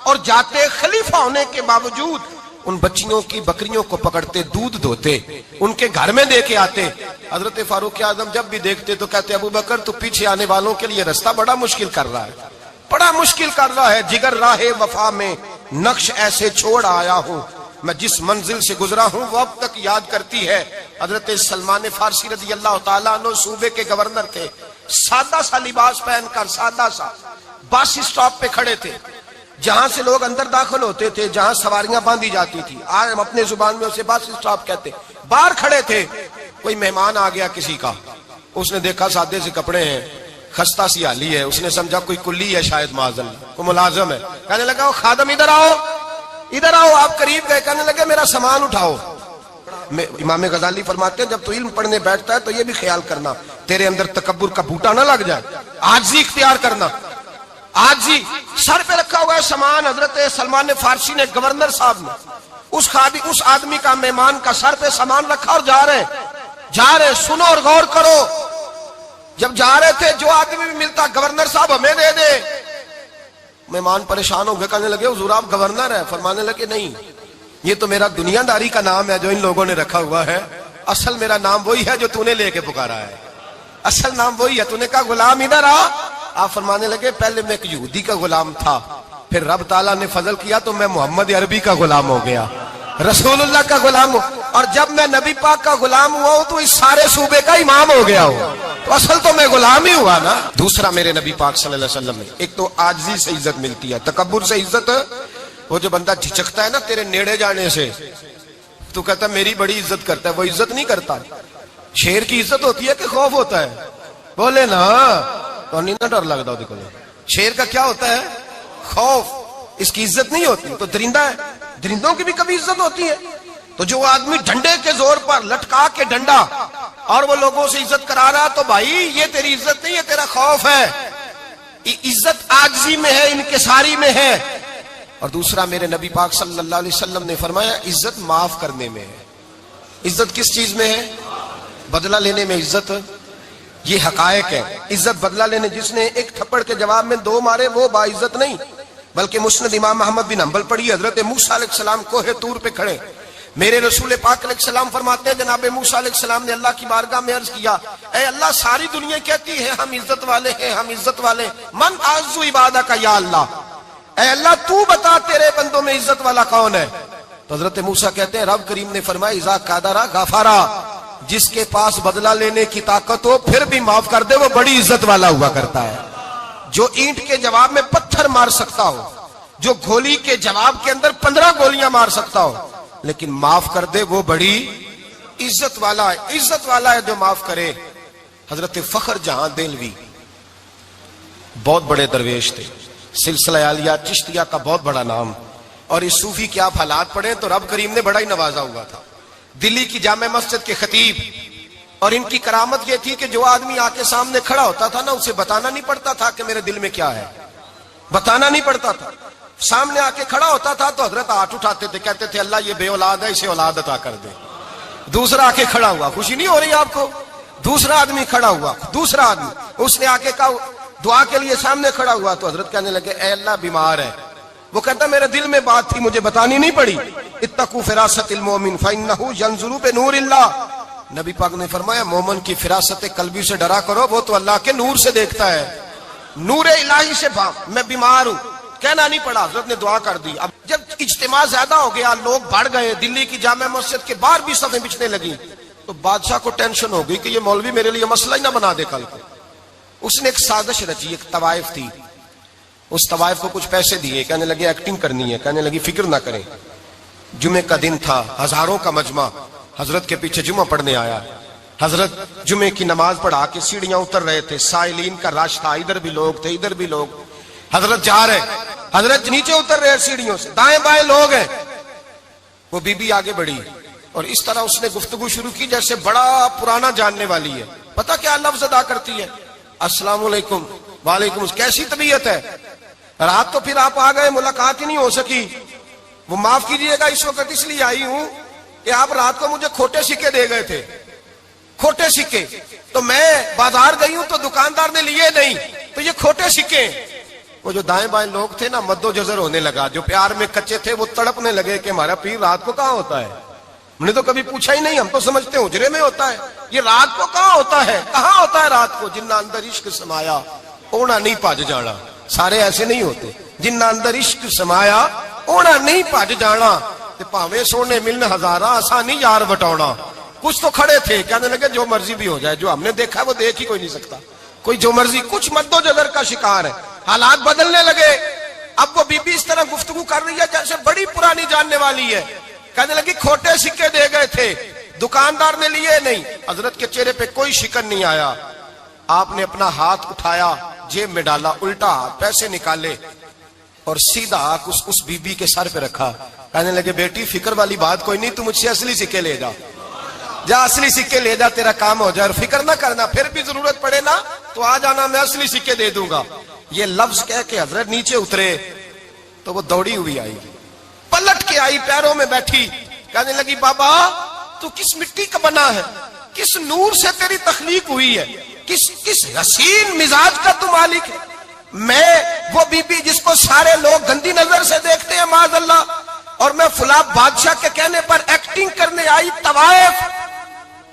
اور جاتے، خلیفہ ہونے کے باوجود ان بچیوں کی بکریوں کو پکڑتے، دودھ دھوتے، ان کے گھر میں دے کے آتے۔ حضرت فاروق اعظم جب بھی دیکھتے تو کہتے ابوبکر تو پیچھے آنے والوں کے لیے رستہ بڑا مشکل کر رہا ہے، بڑا مشکل کر رہا ہے، جگر راہ وفا میں نقش ایسے چھوڑ آیا ہوں، میں جس منزل سے گزرا ہوں وہ اب تک یاد کرتی ہے۔ حضرت سلمان فارسی رضی اللہ تعالیٰ عنہ صوبے کے گورنر تھے، سادہ سا لباس پہن کر، سادہ سا، بس اسٹاپ پہ کھڑے تھے، جہاں سے لوگ اندر داخل ہوتے تھے، جہاں سواریاں باندھی جاتی تھی، آج ہم اپنے زبان میں اسے بس اسٹاپ کہتے، باہر کھڑے تھے، کوئی مہمان آ گیا کسی کا، اس نے دیکھا سادے سے کپڑے ہیں، خستہ سی حالی ہے، اس نے سمجھا کوئی کلی ہے شاید، معاذ اللہ کوئی ملازم ہے، کہنے لگا خادم ادھر آؤ، ادھر آؤ، آپ قریب گئے، کہنے لگے میرا سامان اٹھاؤ۔ امام غزالی فرماتے ہیں جب تو علم پڑھنے بیٹھتا ہے تو یہ بھی خیال کرنا تیرے اندر تکبر کا بوٹا نہ لگ جائے، عاجزی اختیار کرنا، عاجزی۔ سر پہ رکھا ہوا ہے سامان، حضرت سلمان فارسی نے، گورنر صاحب نے، اس آدمی کا، مہمان کا سر پہ سامان رکھا اور جا رہے، سنو اور غور کرو، جب جا رہے تھے جو آدمی بھی ملتا گورنر صاحب ہمیں دے دے، مہمان پریشان ہو گئے، کہنے لگے حضور آپ گورنر ہیں؟ فرمانے لگے نہیں، یہ تو میرا دنیا داری کا نام ہے جو ان لوگوں نے رکھا ہوا ہے، اصل میرا نام وہی ہے جو تو نے لے کے پکارا ہے، اصل نام وہی ہے۔ تو نے کہا غلام ادھر آ، آپ فرمانے لگے پہلے میں ایک یہودی کا غلام تھا، پھر رب تعالیٰ نے فضل کیا تو میں محمد عربی کا غلام ہو گیا، رسول اللہ کا غلام ہوں، اور جب میں نبی پاک کا غلام ہوا ہوں تو اس سارے صوبے کا امام ہو گیا ہوں، تو اصل تو میں غلام ہی ہوا نا۔ دوسرا میرے نبی پاک صلی اللہ علیہ وسلم نے، ایک تو عاجزی سے عزت ملتی ہے، تکبر سے عزت، وہ جو بندہ جھچکتا ہے نا تیرے نیڑے جانے سے، تو کہتا ہے میری بڑی عزت کرتا ہے، وہ عزت نہیں کرتا۔ شیر کی عزت ہوتی ہے کہ خوف ہوتا ہے؟ بولے نا، تو نہیں نہ ڈر لگتا دیکھو، شیر کا کیا ہوتا ہے؟ خوف، اس کی عزت نہیں ہوتی۔ تو درندہ ہے، درندوں کی بھی کبھی عزت ہوتی ہے؟ تو جو آدمی ڈنڈے کے زور پر لٹکا کے ڈنڈا اور وہ لوگوں سے عزت کرا رہا، تو بھائی یہ تیری عزت نہیں ہے، تیرا خوف ہے۔ عزت عاجزی میں ہے، انکساری میں ہے۔ اور دوسرا میرے نبی پاک صلی اللہ علیہ وسلم نے فرمایا عزت معاف کرنے میں ہے۔ عزت کس چیز میں ہے؟ بدلہ لینے میں عزت، یہ حقائق ہے۔ عزت بدلہ لینے، جس نے ایک تھپڑ کے جواب میں 2 مارے وہ باعزت نہیں، بلکہ مسند امام احمد بن حنبل پڑھی، حضرت موسیٰ علیہ السلام کوہ طور پہ کھڑے، میرے رسول پاک علیہ السلام فرماتے ہیں جناب موسیٰ علیہ السلام نے اللہ کی بارگاہ میں عرض کیا، اے اللہ ساری دنیا کہتی ہے ہم عزت والے ہیں، ہم عزت والے، من اعز عبادہ کا یا اللہ، اے اللہ تو بتا تیرے بندوں میں عزت والا کون ہے؟ تو حضرت موسیٰ کہتے ہیں رب کریم نے فرمایا اذا قادرا غفارا، جس کے پاس بدلہ لینے کی طاقت ہو پھر بھی معاف کر دے وہ بڑی عزت والا ہوا کرتا ہے۔ جو اینٹ کے جواب میں پتھر مار سکتا ہو، جو گولی کے جواب کے اندر 15 گولیاں مار سکتا ہو، لیکن معاف کر دے وہ بڑی عزت والا ہے۔ عزت والا ہے جو معاف کرے۔ حضرت فخر جہاں دہلوی بہت بڑے درویش تھے، سلسلہ عالیہ چشتیہ کا بہت بڑا نام، اور اس صوفی کے آپ حالات پڑھیں تو رب کریم نے بڑا ہی نوازا ہوا تھا۔ دلی کی جامع مسجد کے خطیب، اور ان کی کرامت یہ تھی کہ جو آدمی آ کے سامنے کھڑا ہوتا تھا نا اسے بتانا نہیں پڑتا تھا کہ میرے دل میں کیا ہے، بتانا نہیں پڑتا تھا۔ سامنے آ کے کھڑا ہوتا تھا تو حضرت ہاتھ اٹھاتے تھے، کہتے تھے اللہ یہ بے اولاد ہے اسے اولاد عطا کر دے۔ دوسرا آ کے کھڑا ہوا، خوشی نہیں ہو رہی آپ کو؟ دوسرا آدمی کھڑا ہوا، دوسرا آدمی، اس نے آ کے کہا دعا کے لیے سامنے کھڑا ہوا تو حضرت کہنے لگے اے اللہ بیمار ہے، وہ کہتا میرے دل میں بات تھی مجھے بتانی نہیں پڑی، اتقوا فراست المومن فانہ ینظر بنور اللہ، نبی پاک نے فرمایا مومن کی فراست قلبی سے ڈرا کرو، وہ تو اللہ کے نور سے دیکھتا ہے، نور الہی سے میں بیمار ہوں، کہنا نہیں پڑا، حضرت نے دعا کر دی۔ اب جب اجتماع زیادہ ہو گیا، لوگ بڑھ گئے، دلی کی جامع مسجد کے باہر بھی صفیں بچھنے لگی، تو بادشاہ کو ٹینشن ہو گئی کہ یہ مولوی میرے لیے مسئلہ ہی نہ بنا دے کل کو۔ اس نے ایک سازش رچی، ایک طوائف تھی، اس طوائف کو کچھ پیسے دیے، کہنے لگے ایکٹنگ کرنی ہے، کہنے لگی فکر نہ کریں۔ جمعے کا دن تھا، ہزاروں کا مجمع حضرت کے پیچھے جمعہ پڑھنے آیا، حضرت جمعے کی نماز پڑھا کے سیڑھیاں اتر رہے تھے، سائلین کا رش تھا، ادھر بھی لوگ تھے ادھر بھی لوگ، حضرت جا رہے، حضرت نیچے اتر رہے سیڑھیوں سے، دائیں بائیں لوگ ہیں، وہ بی بی آگے بڑھی اور اس طرح اس نے گفتگو شروع کی جیسے بڑا پرانا جاننے والی ہے۔ پتہ کیا لفظ ادا کرتی ہے؟ السلام علیکم، وعلیکم، کیسی طبیعت ہے؟ رات تو پھر آپ آ گئے، ملاقات ہی نہیں ہو سکی، وہ معاف کیجئے گا اس وقت اس لیے آئی ہوں کہ آپ رات کو مجھے کھوٹے سکے دے گئے تھے، کھوٹے سکے، تو میں بازار گئی ہوں تو دکاندار نے لیے نہیں، تو یہ کھوٹے سکے۔ وہ جو دائیں بائیں لوگ تھے نا مد و جزر ہونے لگا، جو پیار میں کچے تھے وہ تڑپنے لگے کہ ہمارا پیر رات کو کہاں ہوتا ہے، ہم نے تو کبھی پوچھا ہی نہیں، ہم تو سمجھتے ہیں حجرے میں ہوتا ہے، یہ رات کو کہاں ہوتا ہے، کہاں ہوتا ہے رات کو؟ جنہ اندر عشق سمایا اونا نہیں پج جانا، سارے ایسے نہیں ہوتے، جنہ اندر عشق سمایا اونا نہیں پج جانا، تے پاویں سونے ملن ہزاراں آسانی یار بٹاؤنا۔ کچھ تو کھڑے تھے کہنے لگے جو مرضی بھی ہو جائے، جو ہم نے دیکھا وہ دیکھ ہی کوئی نہیں سکتا، کوئی جو مرضی، کچھ مد و جزر کا شکار ہے۔ حالات بدلنے لگے، اب وہ بی بی اس طرح گفتگو کر رہی ہے جیسے بڑی پرانی جاننے والی ہے، کہنے لگی کھوٹے سکے دے گئے تھے، دکاندار نے لیے نہیں۔ حضرت کے چہرے پہ کوئی شکن نہیں آیا، آپ نے اپنا ہاتھ اٹھایا، جیب میں ڈالا، الٹا ہاتھ، پیسے نکالے اور سیدھا ہاتھ اس بی بی کے سر پہ رکھا، کہنے لگے بیٹی فکر والی بات کوئی نہیں، تو مجھ سے اصلی سکے لے جا، جا اصلی سکے لے جا، تیرا کام ہو جائے، اور فکر نہ کرنا، پھر بھی ضرورت پڑے نا تو آ جانا، میں اصلی سکے دے دوں گا۔ یہ لفظ کہہ کے حضرت نیچے اترے تو وہ دوڑی ہوئی آئی، پلٹ کے آئی، پیروں میں بیٹھی، کہنے لگی بابا تو کس مٹی کا بنا ہے، کس نور سے تیری تخلیق ہوئی ہے، کس حسین مزاج کا تو مالک ہے؟ میں وہ بی بی جس کو سارے لوگ گندی نظر سے دیکھتے ہیں معاذ اللہ، اور میں فلاں بادشاہ کے کہنے پر ایکٹنگ کرنے آئی طوائف،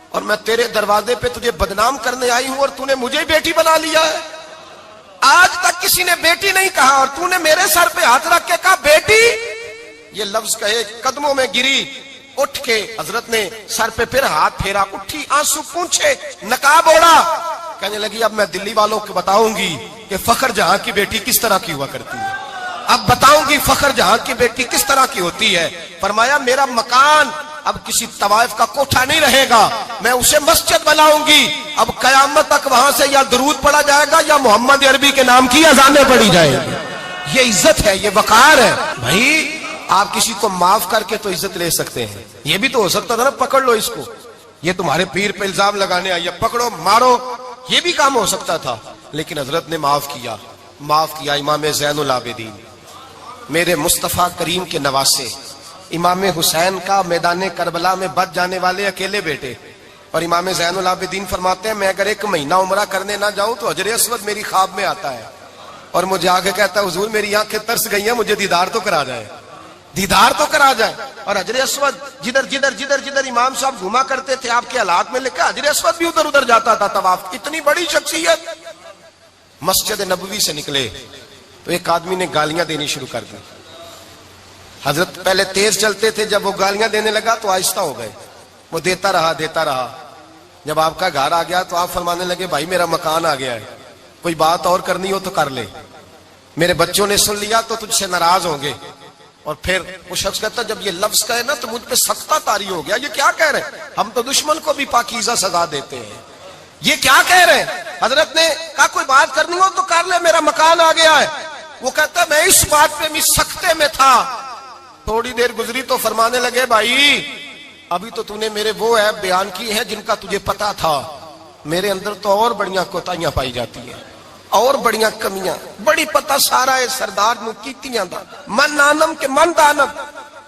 اور میں تیرے دروازے پہ تجھے بدنام کرنے آئی ہوں اور تو نے مجھے بیٹی بنا لیا ہے۔ آج تک کسی نے بیٹی نہیں کہا اور تو نے میرے سر پہ ہاتھ رکھ کے کہا بیٹی، یہ لفظ کہے قدموں میں گری، اٹھ کے حضرت نے سر پہ پھر ہاتھ پھیرا، اٹھی آنسو پونچھے، نقاب اوڑا، کہنے لگی اب میں دلی والوں کو بتاؤں گی کہ فخر جہاں کی بیٹی کس طرح کی ہوا کرتی ہے، اب بتاؤں گی فخر جہاں کی بیٹی کس طرح کی ہوتی ہے۔ فرمایا میرا مکان اب کسی طوائف کا کوٹھا نہیں رہے گا، میں اسے مسجد بناؤں گی، اب قیامت تک وہاں سے یا درود پڑھا جائے گا یا محمد عربی کے نام کی اذانیں پڑھی جائیں گی۔ یہ عزت ہے، یہ وقار ہے۔ بھائی آپ کسی کو معاف کر کے تو عزت لے سکتے ہیں، یہ بھی تو ہو سکتا تھا نا پکڑ لو اس کو، یہ تمہارے پیر پہ الزام لگانے آئی ہے پکڑو مارو، یہ بھی کام ہو سکتا تھا، لیکن حضرت نے معاف کیا۔ معاف کیا امام زین العابدین، میرے مصطفیٰ کریم کے نواسے، امام حسین کا میدان کربلا میں بچ جانے والے اکیلے بیٹے، اور امام زین العابدین فرماتے ہیں میں اگر 1 مہینہ عمرہ کرنے نہ جاؤں تو حجر اسود میری خواب میں آتا ہے اور مجھے آگے کہتا ہے حضور میری آنکھیں ترس گئی ہیں، مجھے دیدار تو کرا جائے، دیدار تو کرا جائے۔ اور حجر اسود جدھر جدھر جدھر جدھر امام صاحب گھوما کرتے تھے، آپ کے حالات میں لکھا حجر اسود بھی ادھر ادھر جاتا تھا طواف۔ اتنی بڑی شخصیت۔ مسجد نبوی سے نکلے تو ایک آدمی نے گالیاں دینی شروع کر دی۔ حضرت پہلے تیز چلتے تھے، جب وہ گالیاں دینے لگا تو آہستہ ہو گئے، وہ دیتا رہا۔ جب آپ کا گھر آ گیا تو آپ فرمانے لگے بھائی میرا مکان آ گیا ہے، کوئی بات اور کرنی ہو تو کر لے، میرے بچوں نے سن لیا تو تجھ سے ناراض ہوں گے۔ اور پھر وہ شخص کہتا جب یہ لفظ کہے نا تو مجھ پہ سختہ طاری ہو گیا، یہ کیا کہہ رہے ہیں؟ ہم تو دشمن کو بھی پاکیزہ سزا دیتے ہیں، یہ کیا کہہ رہے ہیں؟ حضرت نے کہا کوئی بات کرنی ہو تو کر لے، میرا مکان آ گیا ہے۔ وہ کہتا میں اس بات پہ بھی سختے میں تھا۔ تھوڑی دیر گزری تو فرمانے لگے بھائی ابھی تو تو نے میرے وہ عیب بیان کی ہیں جن کا تجھے پتا تھا، میرے اندر تو اور بڑیاں کوتاہیاں پائی جاتی ہیں، اور بڑیاں کمیاں، بڑی پتا سارا ہے سردار نو کیتیاں دا من نانم کے من دانم،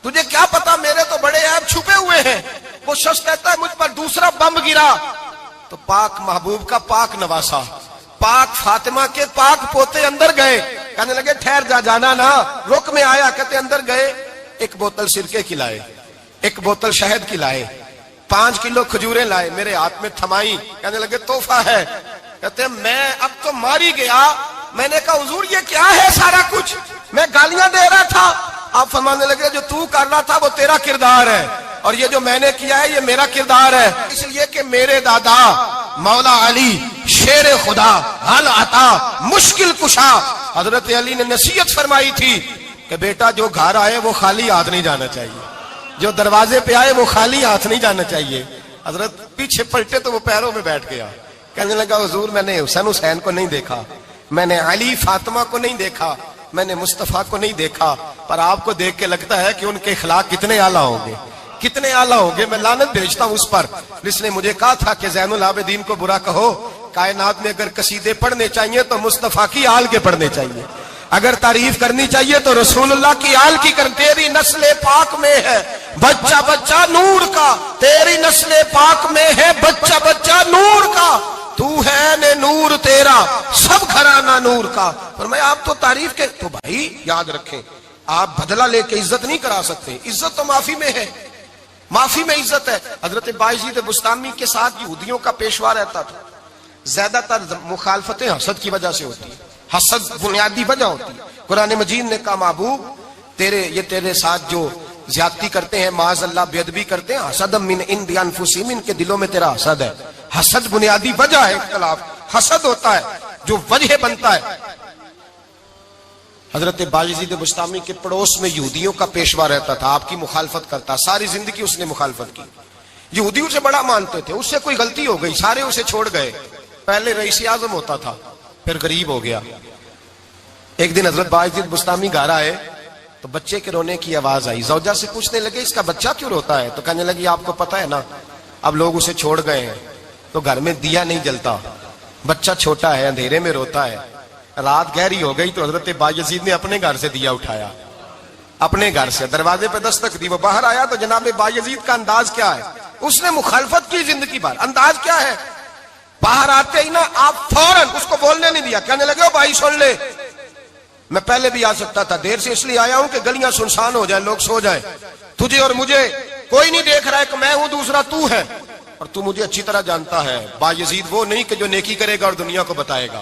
تجھے کیا پتا میرے تو بڑے عیب چھپے ہوئے ہیں۔ وہ شخص کہتا ہے مجھ پر دوسرا بم گرا تو پاک محبوب کا پاک نواسا، پاک فاطمہ کے پاک پوتے اندر گئے، کہنے لگے ٹھہر جا، جانا نا، رک میں آیا، کہتے اندر گئے، 1 بوتل سرکے کی لائے، 1 بوتل شہد کی لائے، 5 کلو کھجوریں لائے، میرے ہاتھ میں تھمائی، کہنے لگے تحفہ ہے۔ کہتے ہیں میں اب تو ماری گیا، میں نے کہا حضور یہ کیا ہے سارا کچھ، میں گالیاں دے رہا تھا۔ آپ فرمانے لگے جو تو کر رہا تھا وہ تیرا کردار ہے اور یہ جو میں نے کیا ہے یہ میرا کردار ہے، اس لیے کہ میرے دادا مولا علی شیر خدا حل عطا مشکل کشا، حضرت علی نے نصیحت فرمائی تھی کہ بیٹا جو گھر آئے وہ خالی ہاتھ نہیں جانا چاہیے، جو دروازے پہ آئے وہ خالی ہاتھ نہیں جانا چاہیے۔ حضرت پیچھے پلٹے تو وہ پیروں میں بیٹھ گیا، کہنے لگا حضور میں نے حسین کو نہیں دیکھا، میں نے علی فاطمہ کو نہیں دیکھا، میں نے مصطفیٰ کو نہیں دیکھا، پر آپ کو دیکھ کے لگتا ہے کہ ان کے اخلاق کتنے اعلیٰ ہوں گے، کتنے اعلیٰ ہوں گے۔ میں لعنت بھیجتا ہوں اس پر جس نے مجھے کہا تھا کہ زین العابدین کو برا کہو، کائنات میں اگر قصیدے پڑھنے چاہیے تو مصطفیٰ کی آل کے پڑھنے چاہیے، اگر تعریف کرنی چاہیے تو رسول اللہ کی آل کی کر۔ تیری نسل پاک میں ہے بچہ بچہ نور کا، تیری نسل پاک میں ہے بچہ بچہ نور کا، تو ہے نے نور تیرا سب گھرانہ نور کا۔ فرمایا آپ تو تعریف کے، تو بھائی یاد رکھیں آپ بدلہ لے کے عزت نہیں کرا سکتے، عزت تو معافی میں ہے، معافی میں عزت ہے۔ حضرت بایزید بستامی کے ساتھ یہودیوں کا پیشوا رہتا تھا، زیادہ تر مخالفتیں حسد کی وجہ سے ہوتی ہیں، حسد بنیادی وجہ ہوتی ہے۔ قرآن مجید نے کہا محبوب تیرے ساتھ جو زیادتی کرتے ہیں، معاذ اللہ بے ادبی کرتے ہیں، حسد من عند انفسہم، ان کے دلوں میں تیرا حسد ہے۔ حسد بنیادی وجہ ہے، اختلاف حسد ہوتا ہے جو وجہ بنتا ہے۔ حضرت بایزید بستامی کے پڑوس میں یہودیوں کا پیشوا رہتا تھا، آپ کی مخالفت کرتا، ساری زندگی اس نے مخالفت کی، یہودی اسے بڑا مانتے تھے، اس سے کوئی غلطی ہو گئی سارے اسے چھوڑ گئے، پہلے رئیس اعظم ہوتا تھا پھر غریب ہو گیا۔ ایک دن حضرت بایزید بستامی گھر آئے تو بچے کے رونے کی آواز آئی، زوجہ سے پوچھنے لگے اس کا بچہ کیوں روتا ہے؟ تو کہنے لگی آپ کو پتہ ہے نا اب لوگ اسے چھوڑ گئے ہیں تو گھر میں دیا نہیں جلتا، بچہ چھوٹا ہے اندھیرے میں روتا ہے۔ رات گہری ہو گئی تو حضرت بایزید نے اپنے گھر سے دیا اٹھایا، اپنے گھر سے دروازے پہ دستک دی، وہ باہر آیا تو جناب بایزید کا انداز کیا ہے، اس نے مخالفت کی زندگی بھر، انداز کیا ہے، باہر آتے ہی نا آپ فوراً اس کو بولنے نہیں دیا، کہنے لگے بھائی سن لے میں پہلے بھی آ سکتا تھا، دیر سے اس لیے آیا ہوں کہ گلیاں سنسان ہو جائیں، لوگ سو جائیں، تجھے اور مجھے کوئی نہیں دیکھ رہا ہے کہ میں ہوں دوسرا تو ہے، اور تو مجھے اچھی طرح جانتا ہے، بایزید وہ نہیں کہ جو نیکی کرے گا اور دنیا کو بتائے گا،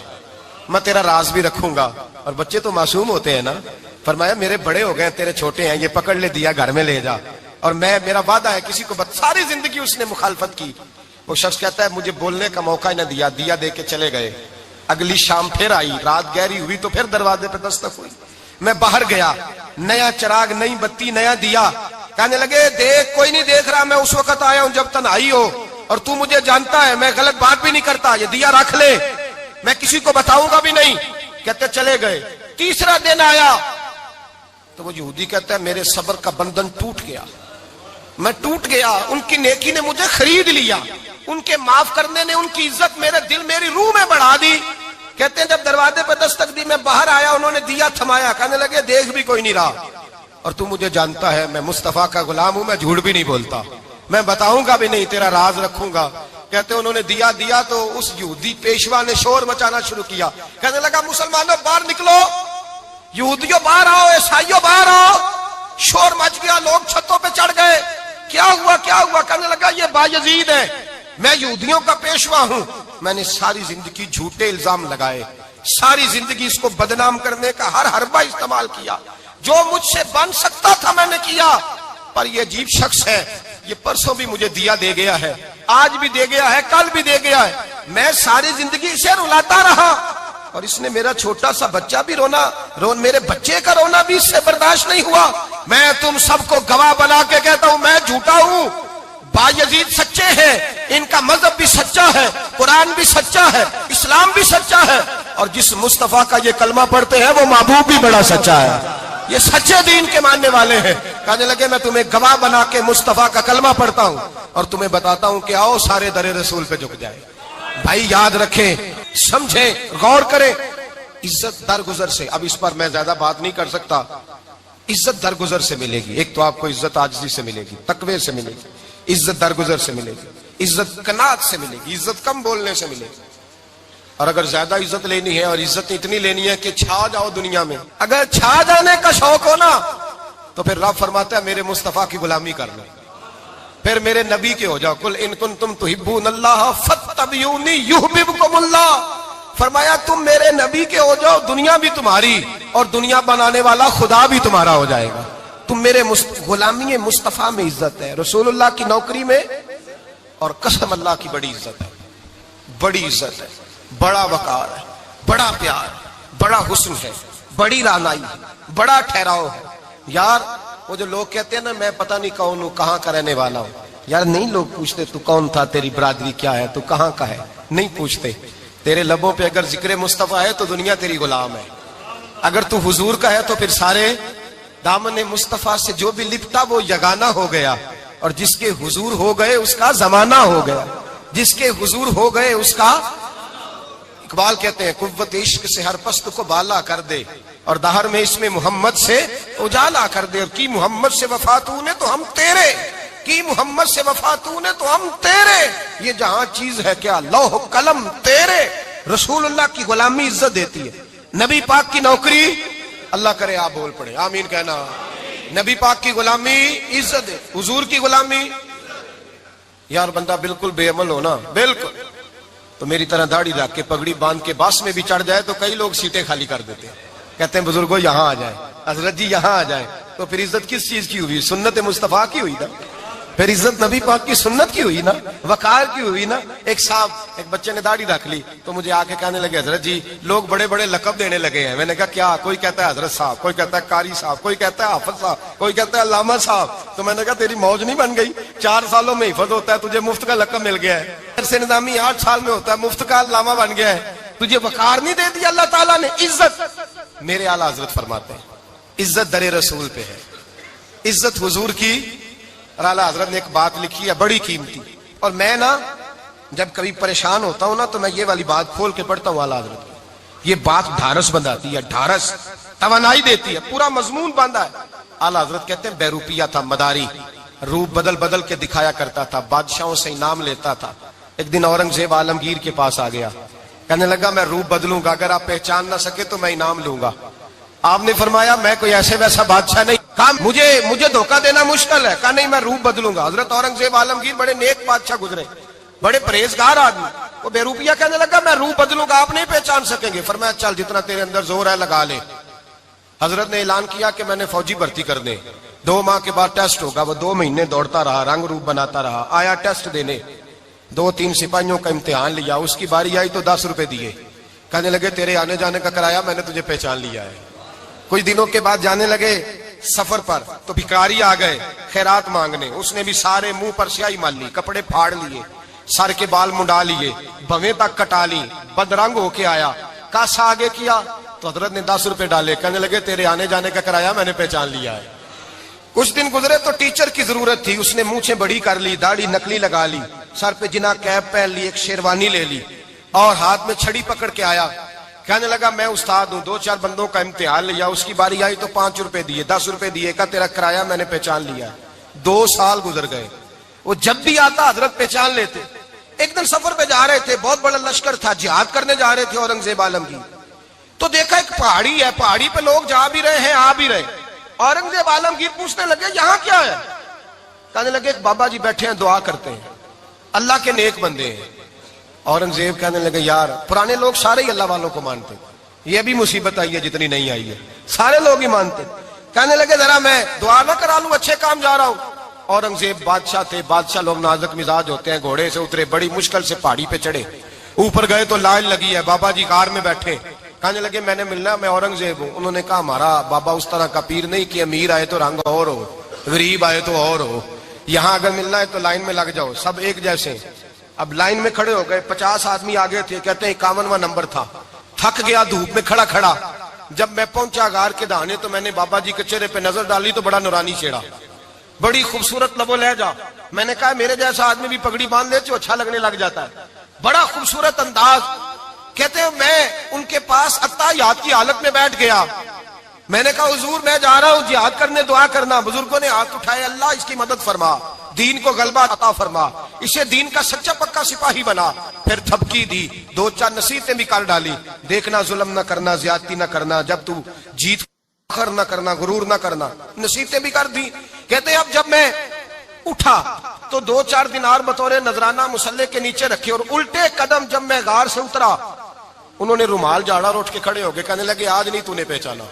میں تیرا راز بھی رکھوں گا. اور بچے تو معصوم ہوتے ہیں نا. فرمایا میرے بڑے ہو گئے تیرے چھوٹے ہیں, یہ پکڑ لے دیا گھر میں لے جا, اور میرا وعدہ ہے کسی کو ساری زندگی اس نے مخالفت کی. وہ شخص کہتا ہے مجھے بولنے کا موقع ہی نہ دیا, دیا دے کے چلے گئے. اگلی شام پھر آئی, رات گہری ہوئی تو پھر دروازے پہ دستک ہوئی. میں باہر گیا, نیا چراغ, نئی بتی, نیا دیا. کہنے لگے دیکھ کوئی نہیں دیکھ رہا, میں اس وقت آیا ہوں جب تنہائی ہو, اور تو مجھے جانتا ہے میں غلط بات بھی نہیں کرتا, یہ دیا رکھ لے, میں کسی کو بتاؤں گا بھی نہیں. کہتے چلے گئے. تیسرا دن آیا تو وہ یہودی کہتا ہے میرے صبر کا بندھن ٹوٹ گیا, میں ٹوٹ گیا. ان کی نیکی نے مجھے خرید لیا, ان کے معاف کرنے نے ان کی عزت میرے دل میری روح میں بڑھا دی. کہتے ہیں جب دروازے پہ دستک دی میں باہر آیا, انہوں نے دیا تھمایا. کہنے لگے دیکھ بھی کوئی نہیں رہا, اور تو مجھے جانتا ہے میں مصطفیٰ کا غلام ہوں, میں جھوٹ بھی نہیں بولتا, میں بتاؤں گا بھی نہیں, تیرا راز رکھوں گا. کہتے ہیں انہوں نے دیا تو اس یہودی پیشوا نے شور مچانا شروع کیا. کہنے لگا مسلمانوں باہر نکلو, یہودیوں باہر آؤ, عیسائیوں باہر آؤ. شور مچ گیا, لوگ چھتوں پہ چڑھ گئے. کیا ہوا کیا ہوا؟ کہنے لگا یہ بایزید ہے, میں یہودیوں کا پیشوا ہوں. میں نے ساری زندگی جھوٹے الزام لگائے, ساری زندگی اس کو بدنام کرنے کا ہر حربہ استعمال کیا, جو مجھ سے بن سکتا تھا میں نے کیا. پر یہ عجیب شخص ہے, یہ پرسوں بھی مجھے دیا دے گیا ہے, آج بھی دے گیا ہے, کل بھی دے گیا ہے. میں ساری زندگی اسے رلاتا رہا, اور اس نے میرا چھوٹا سا بچہ بھی میرے بچے کا رونا بھی اس سے برداشت نہیں ہوا. میں تم سب کو گواہ بنا کے کہتا ہوں میں جھوٹا ہوں, بایزید سچے ہیں, ان کا مذہب بھی سچا ہے, قرآن بھی سچا ہے, اسلام بھی سچا ہے, اور جس مصطفیٰ کا یہ کلمہ پڑھتے ہیں وہ محبوب بھی بڑا سچا ہے, یہ سچے دین کے ماننے والے ہیں. کہنے لگے میں تمہیں گواہ بنا کے مصطفیٰ کا کلمہ پڑھتا ہوں اور تمہیں بتاتا ہوں کہ آؤ سارے در رسول پہ جھک جائے. بھائی یاد رکھیں, سمجھیں, غور کریں. عزت درگزر سے, اب اس پر میں زیادہ بات نہیں کر سکتا. عزت درگزر سے ملے گی. ایک تو آپ کو عزت عاجزی سے ملے گی, تقوی سے ملے گی, عزت درگزر سے ملے گی, عزت قناعت سے ملے گی, عزت کم بولنے سے ملے گی. اور اگر زیادہ عزت لینی ہے اور عزت اتنی لینی ہے کہ چھا جاؤ دنیا میں, اگر چھا جانے کا شوق ہو نا تو پھر رب فرماتا ہے میرے مصطفیٰ کی غلامی کرنا, پھر میرے نبی کے ہو جاؤ. قل ان کنتم تحبون اللہ فاتبعونی یحببکم اللہ. فرمایا تم میرے نبی کے ہو جاؤ, دنیا بھی تمہاری اور دنیا بنانے والا خدا بھی تمہارا ہو جائے گا. تم میرے غلامی مصطفیٰ میں عزت ہے, رسول اللہ کی نوکری میں, اور قسم اللہ کی بڑی عزت ہے, بڑی عزت ہے, بڑا وقار ہے, بڑا پیار, بڑا حسن ہے, بڑی رعنائی ہے, بڑا ٹھہراؤ ہے. یار وہ جو لوگ کہتے ہیں نا میں پتہ نہیں کون ہوں, کہاں کا رہنے والا ہوں, یار نہیں لوگ پوچھتے تو کون تھا, تیری برادری کیا ہے, تو کہاں کا ہے, نہیں پوچھتے. تیرے لبوں پہ اگر ذکر مصطفیٰ ہے تو دنیا تیری غلام ہے, اگر تو حضور کا ہے تو پھر سارے دامن مصطفیٰ سے جو بھی لپٹا وہ یگانہ ہو گیا, اور جس کے حضور ہو گئے اس کا زمانہ ہو گیا, جس کے حضور ہو گئے اس کا. اقبال کہتے ہیں قوت عشق سے ہر پست کو بالا کر دے, اور دہر میں اس میں محمد سے اجالا کر دے. اور کی محمد سے وفا تو نے تو ہم تیرے, کی محمد سے وفا تو نے تو ہم تیرے. یہ جہاں چیز ہے کیا لوح قلم تیرے. رسول اللہ کی غلامی عزت دیتی ہے, نبی پاک کی نوکری, اللہ کرے آپ بول پڑے آمین کہنا, نبی پاک کی غلامی عزت ہے, حضور کی غلامی. یار بندہ بالکل بے عمل ہو نا, بالکل, تو میری طرح داڑھی رکھ کے پگڑی باندھ کے باس میں بھی چڑھ جائے تو کئی لوگ سیٹیں خالی کر دیتے ہیں, کہتے ہیں بزرگوں یہاں آ جائیں, حضرت جی یہاں آ جائیں. تو پھر عزت کس چیز کی ہوئی؟ سنت مصطفیٰ کی ہوئی نا, پھر عزت نبی پاک کی سنت کی ہوئی نا, وقار کی ہوئی نا. ایک صاحب, ایک بچے نے داڑھی رکھ لی تو مجھے آ کے کہنے لگے حضرت جی لوگ بڑے بڑے لقب دینے لگے ہیں. میں نے کہا کیا؟ کوئی کہتا ہے حضرت صاحب, کوئی کہتا ہے قاری صاحب, کوئی کہتا ہے حافظ صاحب, کوئی کہتا ہے علامہ صاحب. تو میں نے کہا تیری موج نہیں بن گئی, 4 سالوں میں حفظ ہوتا ہے, تجھے مفت کا لقب مل گیا ہے. سے نظامی 8 سال میں ہوتا ہے, مفت کا علامہ بن گیا ہے, تجھے وقار نہیں دے دیا اللہ تعالیٰ نے. عزت میرے اعلیٰ حضرت فرماتے ہیں عزت در رسول پہ ہے, عزت حضور کی. اور اعلیٰ حضرت نے ایک بات لکھی ہے بڑی قیمتی, اور میں نا جب کبھی پریشان ہوتا ہوں نا تو میں یہ والی بات کھول کے پڑھتا ہوں اعلیٰ حضرت کی. یہ بات ڈھارس بندھاتی ہے, ڈھارس, توانائی دیتی ہے, پورا مضمون باندھا ہے. اعلیٰ حضرت کہتے ہیں بیروپیہ تھا مداری, روپ بدل بدل کے دکھایا کرتا تھا, بادشاہوں سے انعام لیتا تھا. ایک دن اورنگزیب عالمگیر کے پاس آ گیا, کہنے لگا میں روپ بدلوں گا, اگر آپ پہچان نہ سکے تو میں انعام لوں گا. آپ نے فرمایا میں کوئی ایسے ویسا بادشاہ نہیں, کہا مجھے دھوکہ دینا مشکل ہے. کہا نہیں میں روپ بدلوں گا. حضرت اورنگزیب عالمگیر بڑے نیک بادشاہ گزرے, بڑے پرہیزگار آدمی. وہ بے روپیہ کہنے لگا میں روح بدلوں گا آپ نہیں پہچان سکیں گے. فرمایا چل جتنا تیرے اندر زور ہے لگا لے. حضرت نے اعلان کیا کہ میں نے فوجی بھرتی کر دیں, 2 ماہ کے بعد ٹیسٹ ہوگا. وہ 2 مہینے دوڑتا رہا, رنگ روپ بناتا رہا, آیا ٹیسٹ دینے, 2-3 سپاہیوں کا امتحان لیا. اس کی باری آئی تو 10 روپے دیے, کہنے لگے تیرے آنے جانے کا کرایہ میں نے تجھے پہچان لیا ہے. کچھ دنوں کے بعد جانے لگے سفر پر تو بھکاری آ گئے خیرات مانگنے. اس نے بھی سارے منہ پر سیاہی مال لی, کپڑے پھاڑ لیے, سر کے بال منڈا لیے, بھویں تک کٹا لی, بدرنگ ہو کے آیا. کاسا آگے کیا تو حضرت نے 10 روپے ڈالے, کہنے لگے تیرے آنے جانے کا کرایہ میں نے پہچان لیا ہے. کچھ دن گزرے تو ٹیچر کی ضرورت تھی. اس نے مونچھیں بڑی کر لی, داڑھی نکلی لگا لی, سر پہ جنا کیپ پہن لی, ایک شیروانی لے لی اور ہاتھ میں چھڑی پکڑ کے آیا. کہنے لگا میں استاد ہوں, 2-4 بندوں کا امتحان لیا. اس کی باری آئی تو 5 روپے دیے, 10 روپے دیے, کہا تیرا کرایہ میں نے پہچان لیا. 2 سال گزر گئے. وہ جب بھی آتا حضرت پہچان لیتے. ایک دن سفر پہ جا رہے تھے, بہت بڑا لشکر تھا, جہاد کرنے جا رہے تھے اورنگزیب عالمگیر. تو دیکھا ایک پہاڑی ہے, پہاڑی پہ لوگ جا بھی رہے ہیں آ بھی رہے. اورنگزیب عالمگیر پوچھنے لگے یہاں کیا ہے؟ کہنے لگے ایک بابا جی بیٹھے ہیں دعا کرتے ہیں, اللہ کے نیک بندے ہیں. اورنگزیب کہنے لگے یار پرانے لوگ سارے ہی اللہ والوں کو مانتے, یہ بھی مصیبت آئی ہے جتنی نہیں آئی ہے, سارے لوگ ہی مانتے. کہنے لگے ذرا میں دعا نہ کرا لوں, اچھے کام جا رہا ہوں. اورنگزیب بادشاہ تھے, بادشاہ لوگ نازک مزاج ہوتے ہیں. گھوڑے سے اترے, بڑی مشکل سے پہاڑی پہ چڑھے, اوپر گئے تو لائن لگی ہے, بابا جی کار میں بیٹھے. کہنے لگے میں نے ملنا, میں اورنگزیب ہوں. انہوں نے کہا ہمارا بابا اس طرح کا پیر نہیں کہ امیر آئے تو رنگ اور ہو, غریب آئے تو اور ہو. یہاں اگر ملنا ہے تو لائن میں لگ جاؤ, سب ایک جیسے. اب لائن میں کھڑے ہو گئے, 50 آدمی آگے تھے, کہتے ہیں 51واں نمبر تھا. تھک گیا دھوپ میں کھڑا کھڑا. جب میں پہنچا غار کے دہانے تو میں نے بابا جی کے چہرے پہ نظر ڈالی تو بڑا نورانی چہرہ, بڑی خوبصورت لب و لہجہ. میں نے کہا میرے جیسا آدمی بھی پگڑی باندھ لے تو اچھا لگنے لگ جاتا ہے, بڑا خوبصورت انداز. کہتے ہیں میں ان کے پاس اتحیات کی حالت میں بیٹھ گیا. میں نے کہا حضور میں جا رہا ہوں جہاد کرنے, دعا کرنا. بزرگوں نے ہاتھ اٹھائے, اللہ اس کی مدد فرما, دین کو غلبہ عطا فرما, اسے دین کا سچا پکا سپاہی بنا. پھر تھپکی دی, 2-4 نصیحتیں بھی کر ڈالی. دیکھنا ظلم نہ کرنا, زیادتی نہ کرنا, جب تو جیت فخر نہ کرنا, غرور نہ کرنا, نصیحتیں بھی کر دی. کہتے ہیں اب جب میں اٹھا تو 2-4 دینار بطور نذرانہ مسلح کے نیچے رکھے, اور الٹے قدم جب میں غار سے اترا انہوں نے رومال جھاڑا اور اٹھ کے کھڑے ہو گئے. کہنے لگے آج نہیں تو نے پہچانا,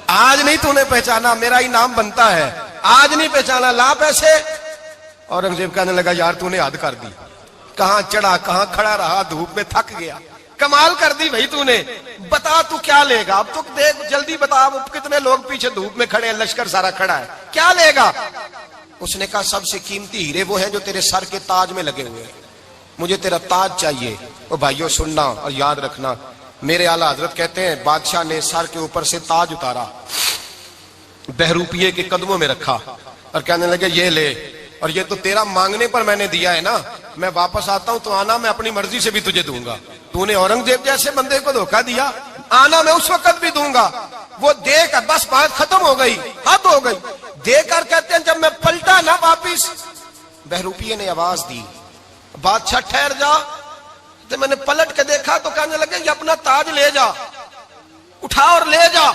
آج نہیں تو نے پہچانا, میرا انعام بنتا ہے, آج نہیں پہچانا, لا پیسے. اورنگزیب کہنے لگا یار تو نے حد کر دی, کہاں چڑھا کہاں کھڑا رہا, دھوپ میں تھک گیا, کمال کر دی بھائی تو نے. بتا تو کیا لے گا, اب تو دیکھ جلدی بتا, اب کتنے لوگ پیچھے دھوپ میں کھڑے ہیں, لشکر سارا کھڑا ہے, کیا لے گا؟ اس نے کہا سب سے قیمتی ہیرے وہ ہیں جو تیرے سر کے تاج میں لگے ہوئے ہیں, مجھے تیرا تاج چاہیے. او بھائیو سننا اور یاد رکھنا, میرے اعلیٰ حضرت کہتے ہیں بادشاہ نے سر کے اوپر سے تاج اتارا, بہروپیے کے قدموں میں رکھا اور کہنے لگے یہ لے, اور یہ تو تیرا مانگنے پر میں نے دیا ہے نا, میں واپس آتا ہوں تو آنا میں اپنی مرضی سے بھی تجھے دوں گا. تو نے اورنگزیب جیسے بندے کو دھوکہ دیا, آنا میں اس وقت بھی دوں گا. وہ دے کر بس بات ختم ہو گئی, حد ہو گئی. دے کر کہتے ہیں جب میں پلٹا نہ واپس, بہروپیے نے آواز دی بادشاہ ٹھہر جا. تو میں نے پلٹ کے دیکھا تو کہنے لگے یہ اپنا تاج لے جا, اٹھا اور لے جا.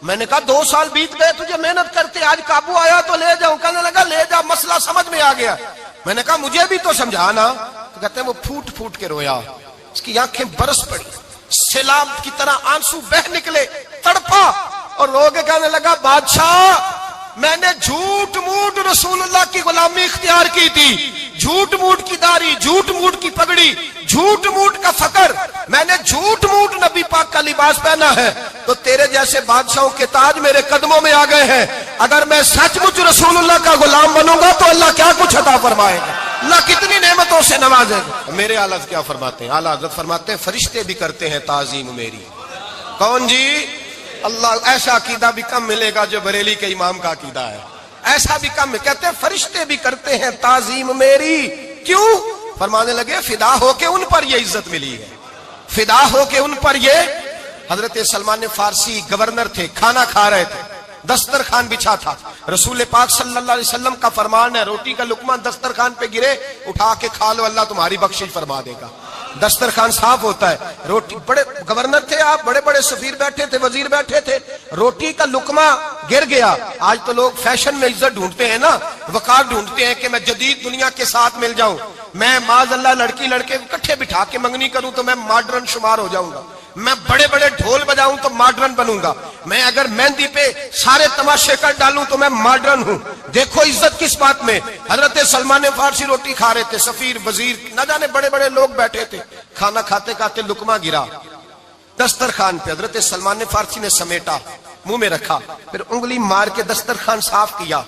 میں نے کہا 2 سال بیت گئے تجھے محنت کرتے, آج قابو آیا تو لے جاؤں. کہنے لگا لے جا, مسئلہ سمجھ میں آ گیا. میں نے کہا مجھے بھی تو سمجھانا. تو کہتے ہیں وہ پھوٹ پھوٹ کے رویا, اس کی آنکھیں برس پڑی, سیلاب کی طرح آنسو بہ نکلے, تڑپا اور رو کے کہنے لگا بادشاہ میں نے جھوٹ موٹ رسول اللہ کی غلامی اختیار کی تھی, جھوٹ موٹ کی داڑھی, جھوٹ موٹ کی پگڑی, جھوٹ موٹ کا فقر, میں نے جھوٹ موٹ نبی پاک کا لباس پہنا ہے, تو تیرے جیسے بادشاہوں کے تاج میرے قدموں میں آ گئے ہیں. اگر میں سچ مچ رسول اللہ کا غلام بنوں گا تو اللہ کیا کچھ عطا فرمائے گا, اللہ کتنی نعمتوں سے نوازے گا. میرے اعلیٰ کیا فرماتے ہیں, اعلیٰ حضرت فرماتے ہیں فرشتے بھی کرتے ہیں تعظیم میری. کون جی؟ اللہ. ایسا عقیدہ بھی کم ملے گا جو بریلی کے امام کا عقیدہ ہے, ایسا بھی کم. کہتے ہیں فرشتے بھی کرتے ہیں تعظیم میری. کیوں؟ فرمانے لگے فدا ہو کے ان پر یہ عزت ملی ہے, فدا ہو کے ان پر یہ. حضرت سلمان فارسی گورنر تھے, کھانا کھا رہے تھے, دسترخوان بچھا تھا. رسول پاک صلی اللہ علیہ وسلم کا فرمان ہے روٹی کا لقمہ دسترخوان پہ گرے اٹھا کے کھا لو, اللہ تمہاری بخشش فرما دے گا. دسترخوان صاف ہوتا ہے. روٹی, بڑے گورنر تھے آپ, بڑے بڑے سفیر بیٹھے تھے, وزیر بیٹھے تھے, روٹی کا لقمہ گر گیا. آج تو لوگ فیشن میں عزت ڈھونڈتے ہیں نا, وقار ڈھونڈتے ہیں کہ میں جدید دنیا کے ساتھ مل جاؤں. میں معاذ اللہ لڑکی لڑکے کو کٹھے بٹھا کے منگنی کروں تو میں ماڈرن شمار ہو جاؤں گا، میں بڑے بڑے ڈھول بجاؤں تو ماڈرن بنوں گا، میں اگر مہندی پہ سارے تماشے کر ڈالوں تو میں ماڈرن ہوں۔ دیکھو عزت کس بات میں، حضرت سلمان فارسی روٹی کھا رہے تھے، سفیر وزیر نہ جانے بڑے بڑے لوگ بیٹھے تھے، کھانا کھاتے کھاتے لقمہ گرا دسترخوان پہ، حضرت سلمان فارسی نے سمیٹا منہ میں رکھا، پھر انگلی مار کے دسترخوان صاف کیا۔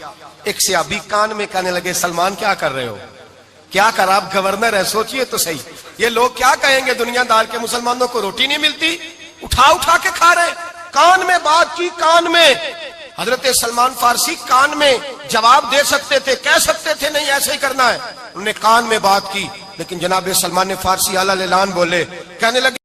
ایک صحابی کان میں کہنے لگے سلمان کیا کر رہے ہو، کیا کر، آپ گورنر ہے، سوچئے تو صحیح، یہ لوگ کیا کہیں گے دنیا دار کے مسلمانوں کو روٹی نہیں ملتی، اٹھا اٹھا کے کھا رہے، کان میں بات کی، کان میں۔ حضرت سلمان فارسی کان میں جواب دے سکتے تھے، کہہ سکتے تھے نہیں ایسے ہی کرنا ہے، انہوں نے کان میں بات کی، لیکن جناب سلمان فارسی اعلیٰ اعلان بولے، کہنے لگے